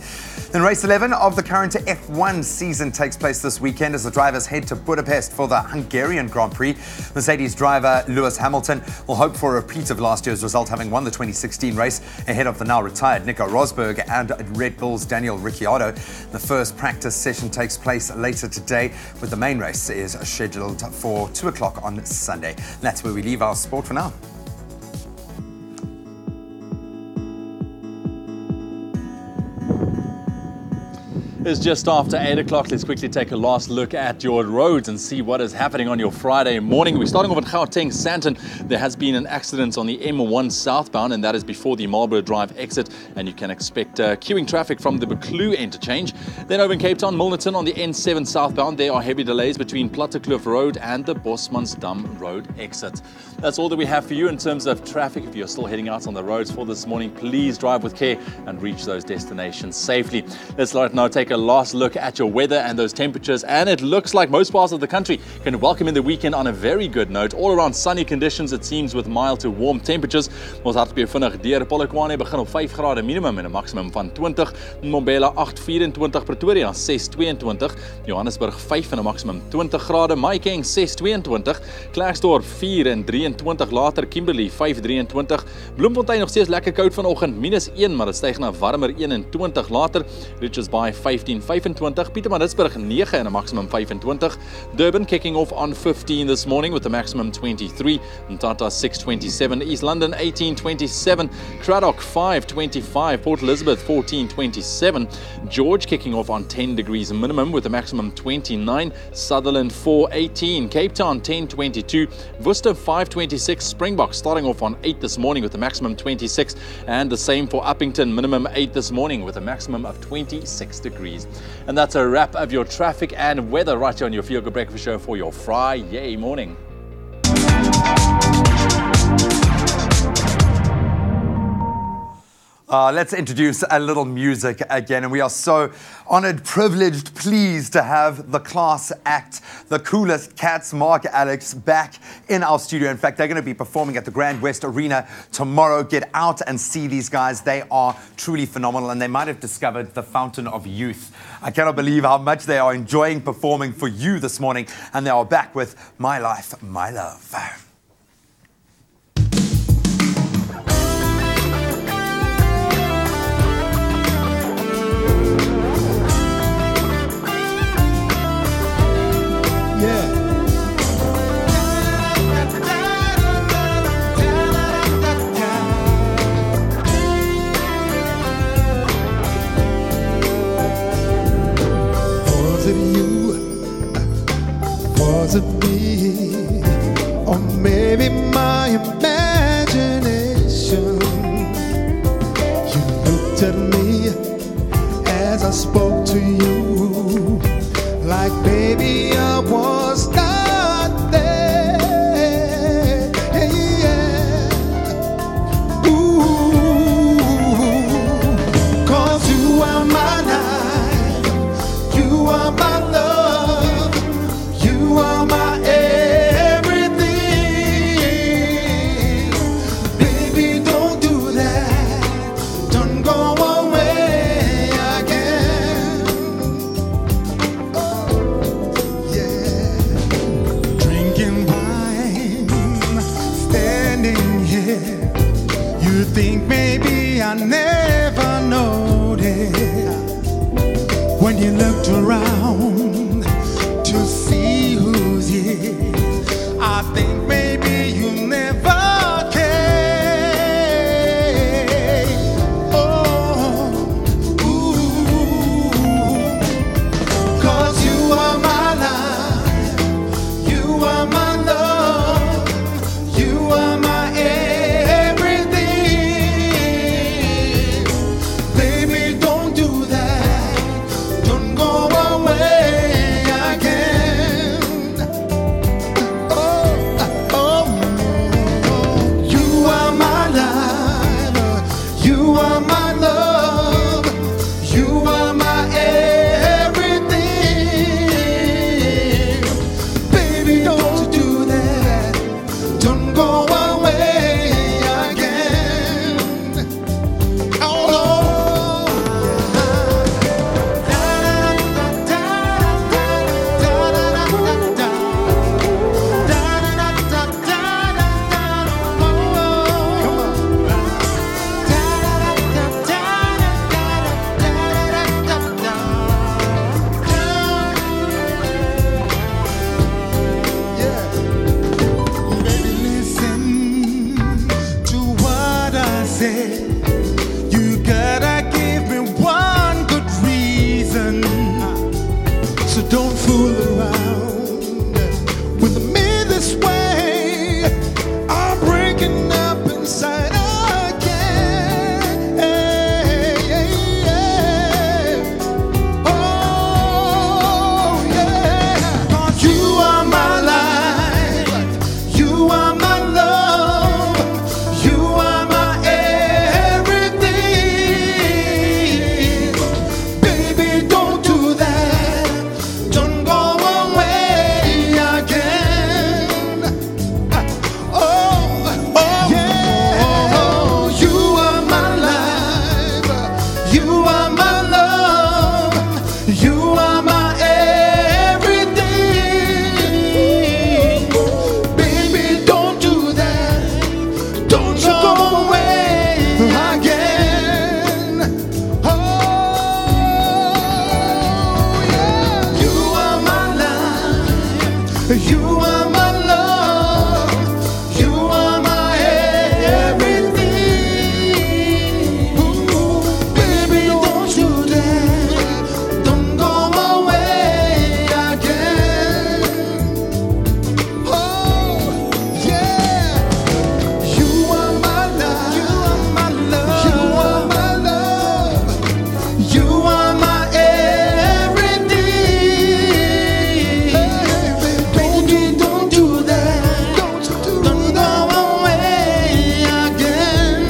Then race 11 of the current F1 season takes place this weekend as the drivers head to Budapest for the Hungarian Grand Prix. Mercedes driver Lewis Hamilton will hope for a repeat of last year's result, having won the 2016 race ahead of the now retired Nico Rosberg and Red Bull's Daniel Ricciardo. The first practice session takes place later today, with the main race is scheduled for 2 o'clock on Sunday. That's where we leave our sport for now. It's just after 8 o'clock. Let's quickly take a last look at your roads and see what is happening on your Friday morning. We're starting off at Gauteng, Sandton. There has been an accident on the M1 southbound, and that is before the Marlborough Drive exit, and you can expect queuing traffic from the Buccleuch interchange. Then over in Cape Town, Milnerton on the N7 southbound, there are heavy delays between Plattekloof Road and the Bosmansdam Road exit. That's all that we have for you in terms of traffic. If you're still heading out on the roads for this morning, please drive with care and reach those destinations safely. Let's now take a last look at your weather and those temperatures, and it looks like most parts of the country can welcome in the weekend on a very good note. All around sunny conditions, it seems, with mild to warm temperatures. Ons hartbeer vinnig deur. Polokwane begin op 5 grade minimum en 'n maksimum van 20. Mbombela 8:24, Pretoria 6:22, Johannesburg 5 en 'n maksimum 20 grade, Mahikeng 6:22, Klerksdorp 4:23 later, Kimberley 5:23, Bloemfontein nog steeds lekker koud vanoggend, -1, maar dit styg na warmer 21 later, Richards Bay 15:25, Pietermaritzburg 9 en 'n maximum 25, Durban kicking off on 15 this morning with a maximum 23, Mthatha 6:27, East London 18:27, Cradock 5:25, Port Elizabeth 14:27, George kicking off on 10 degrees minimum with a maximum 29, Sutherland 4:18, Cape Town 10:22, Worcester 5:26, Springbok starting off on 8 this morning with a maximum 26, and the same for Uppington, minimum 8 this morning with a maximum of 26 degrees. And that's a wrap of your traffic and weather right here on your Feel Good Breakfast Show for your Friday morning. Let's introduce a little music again, and we are so honored, privileged, pleased to have the class act, the coolest cats, Mark Alex, back in our studio. In fact, they're going to be performing at the Grand West Arena tomorrow. Get out and see these guys. They are truly phenomenal, and they might have discovered the fountain of youth. I cannot believe how much they are enjoying performing for you this morning, and they are back with My Life, My Love. Was it you? Was it me? Or maybe You think maybe I never noticed when you looked around to see who's here. I think maybe you never care. Oh, ooh, 'cause you are my life, you are my love, you are my everything. Baby, don't do that, don't go away again. Oh, oh, you are my life, you are my love, you are my everything. Baby, don't do that, don't go away again. Oh, no. Baby, listen to what I say. You gotta give me one good reason. So don't fool around with me this way. I'm breaking up inside again. Oh, yeah. 'Cause you are my life, you are my love, you are my everything. Baby, don't do that, don't go away again. Oh, oh, yeah. You are my life, you are my love, you are my everything. Baby, don't do that, don't you go away again. Oh, yeah. You are my life, you are my love, you are my everything. Ooh, baby, don't you dare, don't go away again. Oh, yeah. You are my life, you are my love, you are my love, you are my everything. Baby, don't do that, don't go away again.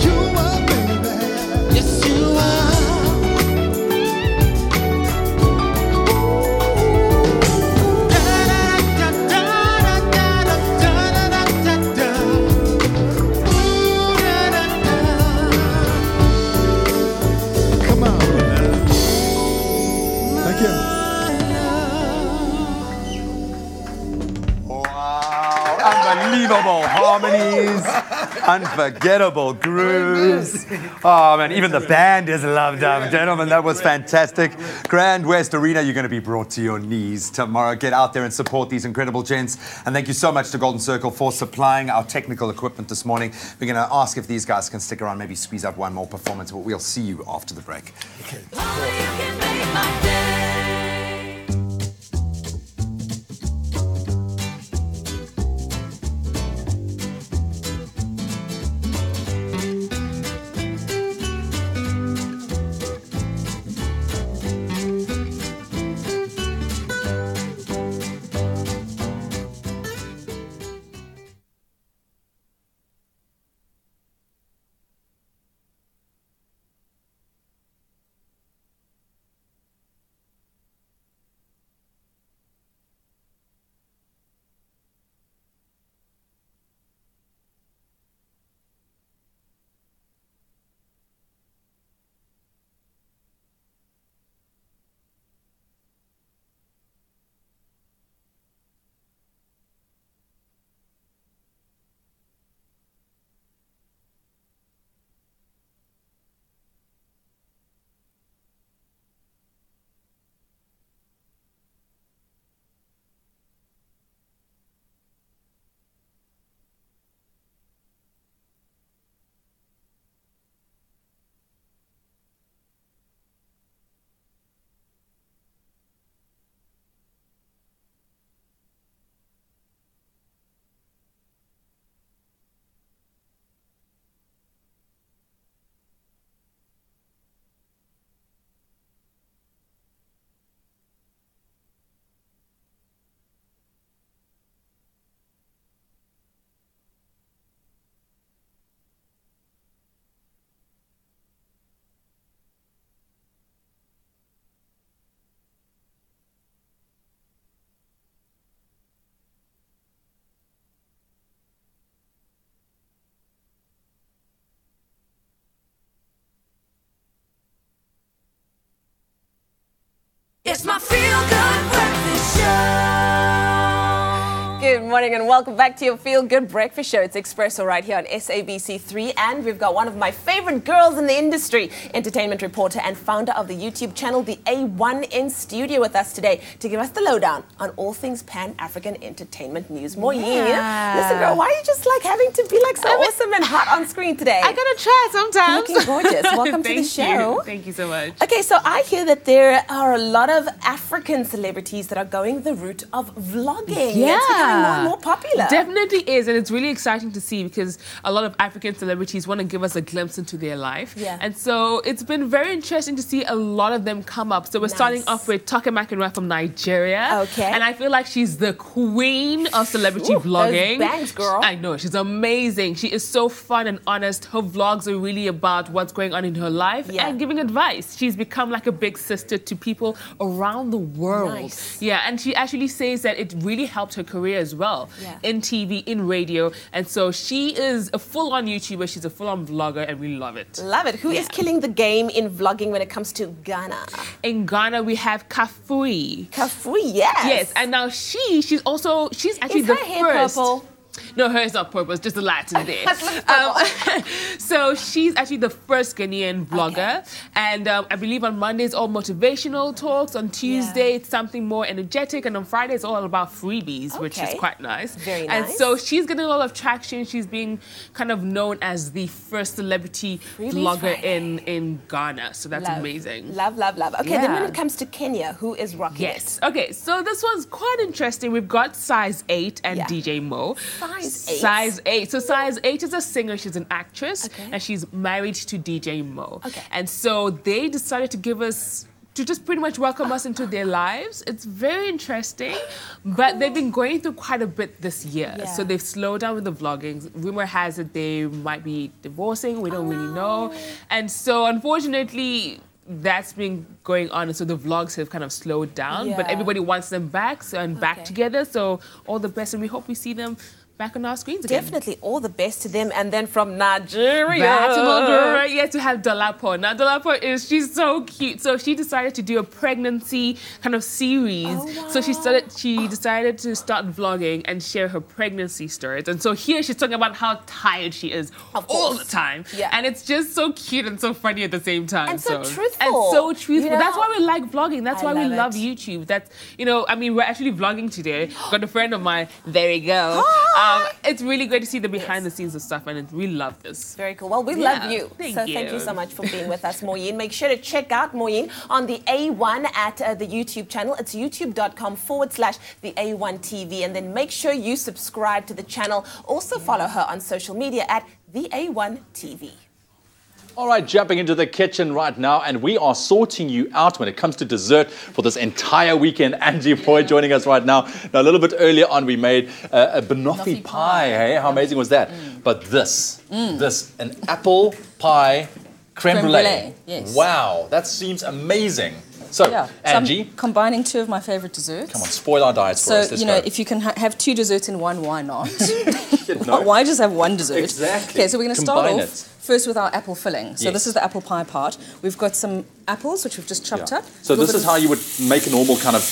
You are, baby, yes you are. Come on. Thank you. Unbelievable harmonies, unforgettable grooves. Oh man, even the band is loved up. Gentlemen, that was fantastic. Grand West Arena, you're going to be brought to your knees tomorrow. Get out there and support these incredible gents. And thank you so much to Golden Circle for supplying our technical equipment this morning. We're going to ask if these guys can stick around, maybe squeeze out one more performance, but we'll see you after the break. morning and welcome back to your Feel Good Breakfast Show. It's Expresso right here on SABC3 and we've got one of my favorite girls in the industry, entertainment reporter and founder of the YouTube channel The A1 in studio with us today to give us the lowdown on all things Pan-African entertainment news. Moyeen, listen girl, why are you just like having to be like so awesome and hot on screen today? I gotta try sometimes. Looking gorgeous. Welcome to the show. Thank you so much. Okay, so I hear that there are a lot of African celebrities that are going the route of vlogging. Yeah. It's becoming more and more popular. Definitely is, and it's really exciting to see because a lot of African celebrities want to give us a glimpse into their life. Yeah. And so it's been very interesting to see a lot of them come up. So we're starting off with Toke Makinwa from Nigeria. Okay. And I feel like she's the queen of celebrity vlogging. Those bangs, girl. I know, she's amazing. She is so fun and honest. Her vlogs are really about what's going on in her life and giving advice. She's become like a big sister to people around the world. Nice. Yeah, and she actually says that it really helped her career as well in TV, in radio. And so she is a full-on YouTuber. She's a full-on vlogger and we love it. Love it. Who is killing the game in vlogging when it comes to Ghana? In Ghana, we have Kafui. Kafui, yes. Yes, and now she's actually is the her hair first. Purple? No, hers not purple, it's just the Latin there. So she's actually the first Ghanaian vlogger. And I believe on Monday it's all motivational talks. On Tuesday it's something more energetic. And on Friday it's all about freebies, which is quite nice. Very nice. And so she's getting a lot of traction. She's being kind of known as the first celebrity vlogger in Ghana. So that's amazing. Love, love, love. Okay, then when it comes to Kenya, who is rocking it? Okay, so this one's quite interesting. We've got Size 8 and DJ Mo. Size 8. So Size 8 is a singer, she's an actress, and she's married to DJ Mo. And so they decided to give us, to just pretty much welcome us into their lives. It's very interesting, but they've been going through quite a bit this year. So they've slowed down with the vlogging. Rumor has it they might be divorcing, we don't really know. And so unfortunately, that's been going on, and so the vlogs have kind of slowed down, but everybody wants them back back together. So all the best, and we hope we see them back on our screens again. Definitely, all the best to them. And then from Nigeria. Back to Nigeria, yes, we have Dolapo. Now, Dolapo she's so cute. So she decided to do a pregnancy kind of series. So she decided to start vlogging and share her pregnancy stories. And so here she's talking about how tired she is all the time. And it's just so cute and so funny at the same time. And so truthful. And so truthful. You know? That's why we like vlogging. That's why we love it. YouTube. That's, I mean, we're actually vlogging today. Got a friend of mine. There we go. It's really great to see the behind the scenes of stuff, and I really love this. Very cool. Well, we love you. Thank you so much for being with us, Moyeen. Make sure to check out Moyeen on the A1 at the YouTube channel. It's youtube.com/the A1 TV. And then make sure you subscribe to the channel. Also follow her on social media at the A1 TV. All right, jumping into the kitchen right now, and we are sorting you out when it comes to dessert for this entire weekend. Angie Boyd joining us right now. Now, a little bit earlier on, we made a banoffee pie. Hey, how amazing was that? But this, an apple pie creme brulee. Yes. Wow, that seems amazing. So, Angie. I'm combining two of my favorite desserts. Come on, spoil our diets for us. So, if you can have two desserts in one, why not? Why just have one dessert? Exactly. Okay, so we're going to start off first with our apple filling. So this is the apple pie part. We've got some apples, which we've just chopped up. So this is how you would make a normal kind of,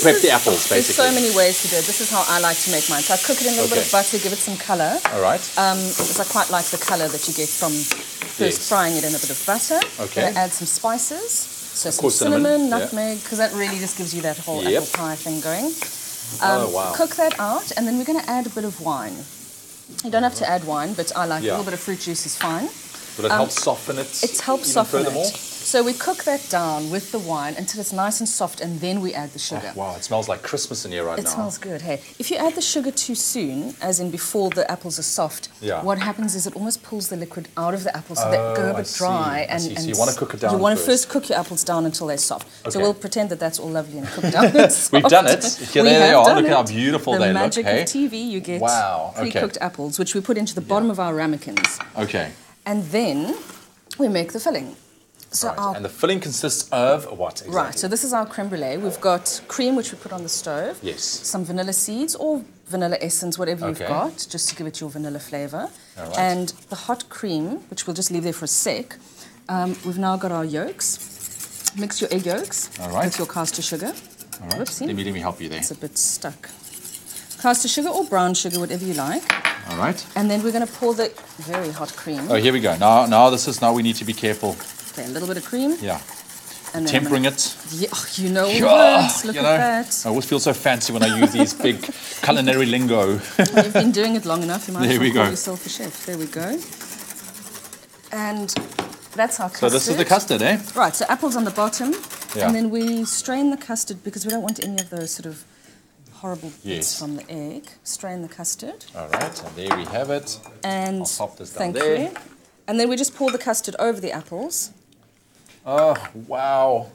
prep the apples, basically. There's so many ways to do it. This is how I like to make mine. So I cook it in a little bit of butter, give it some colour. All right. Because I quite like the colour that you get from first frying it in a bit of butter. Okay. Gonna add some spices. So some cinnamon, nutmeg, because that really just gives you that whole apple pie thing going. Cook that out, and then we're going to add a bit of wine. You don't have to add wine, but I like a little bit of fruit juice is fine. Will it help soften it? It helps soften it. So we cook that down with the wine until it's nice and soft, and then we add the sugar. Oh, wow, it smells like Christmas in here right now. It smells good, hey. If you add the sugar too soon, as in before the apples are soft, what happens is it almost pulls the liquid out of the apples so they go a bit dry. And so you want to cook it down You want to first cook your apples down until they're soft. Okay. So we'll pretend that that's all lovely and cooked down. We've done it. Here they are. Look at how beautiful they look. The magic of TV, you get pre-cooked apples, which we put into the bottom of our ramekins. Okay. And then we make the filling. So and the filling consists of what exactly? Right, so this is our creme brulee. We've got cream, which we put on the stove. Yes. Some vanilla seeds or vanilla essence, whatever you've got, just to give it your vanilla flavour. All right. And the hot cream, which we'll just leave there for a sec. We've now got our yolks. Mix your egg yolks with your caster sugar. All right. Let me help you there. It's a bit stuck. caster sugar or brown sugar, whatever you like. All right. And then we're going to pour the very hot cream. Oh, here we go. Now we need to be careful. Okay, a little bit of cream. Yeah. And tempering it. Yeah, you know words. Look at that. I always feel so fancy when I use these big culinary lingo. You've been doing it long enough. You might as well call go. yourself a chef. There we go. And that's our custard. So this is the custard, eh? Right, so apples on the bottom. Yeah. And then we strain the custard because we don't want any of those sort of horrible bits from the egg. Strain the custard. All right, and there we have it. And I'll pop this down thank there. you. And then we just pour the custard over the apples. Oh, wow.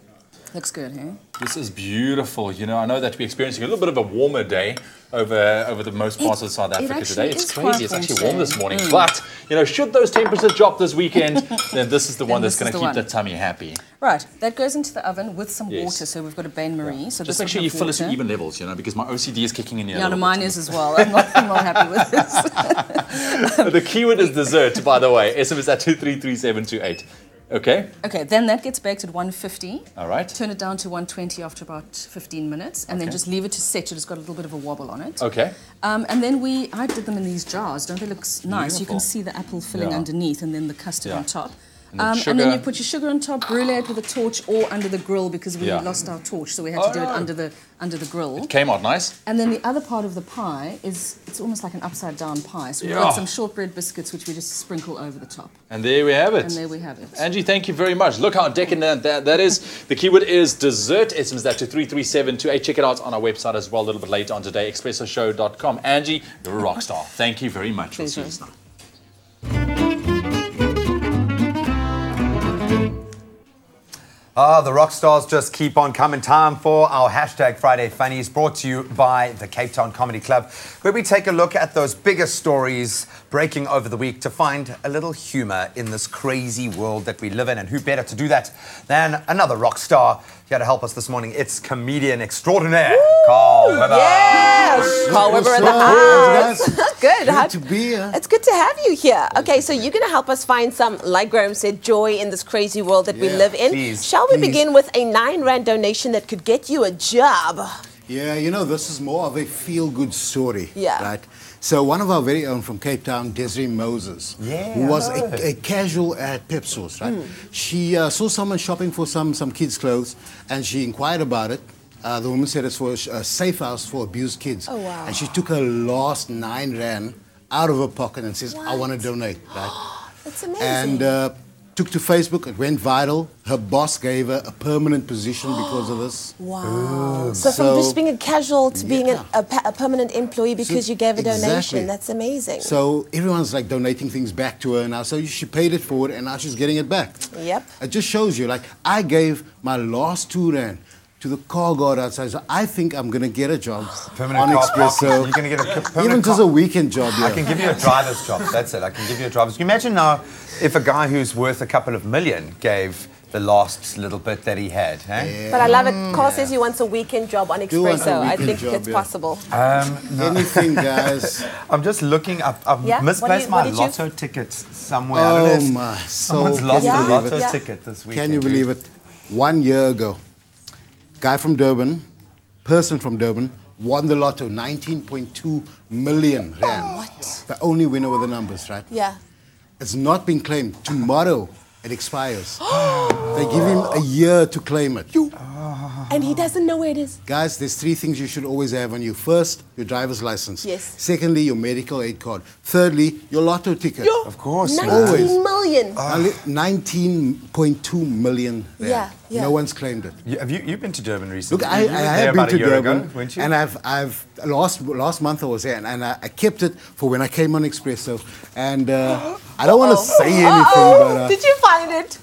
Looks good, eh? This is beautiful. You know, I know that we're experiencing a little bit of a warmer day over the most parts of South Africa today. It's crazy. It's actually warm this morning. But, you know, should those temperatures drop this weekend, then this is the one that's going to keep the tummy happy. Right, that goes into the oven with some water. So we've got a bain-marie. So just make sure you fill it to even levels, you know, because my OCD is kicking in here. Yeah, no, mine is as well. I'm not happy with this. The keyword is dessert, by the way. SMS at 233728. Okay. Okay, then that gets baked at 150. All right. Turn it down to 120 after about 15 minutes, and then just leave it to set. So it's got a little bit of a wobble on it. Okay. And then I did them in these jars. Don't they look nice? Beautiful. You can see the apple filling underneath, and then the custard on top. And then you put your sugar on top, brulee it with a torch or under the grill because we lost our torch, so we had to do it under the grill. It came out nice. And then the other part of the pie it's almost like an upside down pie. So we've got some shortbread biscuits which we just sprinkle over the top. And there we have it. And there we have it. Angie, thank you very much. Look how decadent that is. The keyword is dessert. SMS that to 33728. Check it out on our website as well a little bit later on today, expressoshow.com. Angie, you're a rock star. Thank you very much. We'll see you tonight. The rock stars just keep on coming. Time for our hashtag Friday Funnies, brought to you by the Cape Town Comedy Club, where we take a look at those biggest stories breaking over the week to find a little humour in this crazy world that we live in. And who better to do that than another rock star here to help us this morning? It's comedian extraordinaire, Carl Weber. Yes, Carl Weber in the house. Good. Good to be here. It's good to have you here. Okay, so you're going to help us find some, like Graham said, joy in this crazy world that we live in. Please, Shall we begin with a 9 Rand donation that could get you a job? Yeah, you know, this is more of a feel-good story. Yeah. Right? So one of our very own from Cape Town, Desiree Moses, who was a casual at Pep Sauce, right? She saw someone shopping for some kids' clothes, and she inquired about it. The woman said it's for a safe house for abused kids. Oh, wow. And she took her last 9 Rand out of her pocket and says, I want to donate, right? That's amazing. And took to Facebook, it went viral. Her boss gave her a permanent position because of this. Wow. So from just being a casual to being a permanent employee because you gave a donation. Exactly. That's amazing. So everyone's like donating things back to her now. So she paid it forward and now she's getting it back. Yep. It just shows you, like, I gave my last 2 Rand to the car guard outside. So I think I'm going to get a job on Expresso. You're going to get a permanent even just a weekend job. Yeah. I can give you a driver's job. That's it. I can give you a driver's. Can you imagine now if a guy who's worth a couple of million gave the last little bit that he had? Eh? But I love it. Carl says he wants a weekend job on Expresso. I think it's possible. No. Anything, guys. I'm just looking. I've misplaced my lotto ticket somewhere. Oh my! Someone's lost a lotto ticket this weekend. Can you believe it? 1 year ago, guy from Durban, person from Durban, won the lotto, 19.2 million Rand. What? The only winner with the numbers, right? Yeah. It's not been claimed. Tomorrow it expires. They give him a year to claim it. And he doesn't know where it is. Guys, there's 3 things you should always have on you. First, your driver's license. Yes. Secondly, your medical aid card. Thirdly, your lotto ticket. Of course. 19 million. 19.2 million. Yeah. No one's claimed it. You've been to Durban recently? Look, I have been to Durban, ago, weren't you? and I've last month I was there, and I kept it for when I came on Expresso. And I don't want to say anything, but did you find it?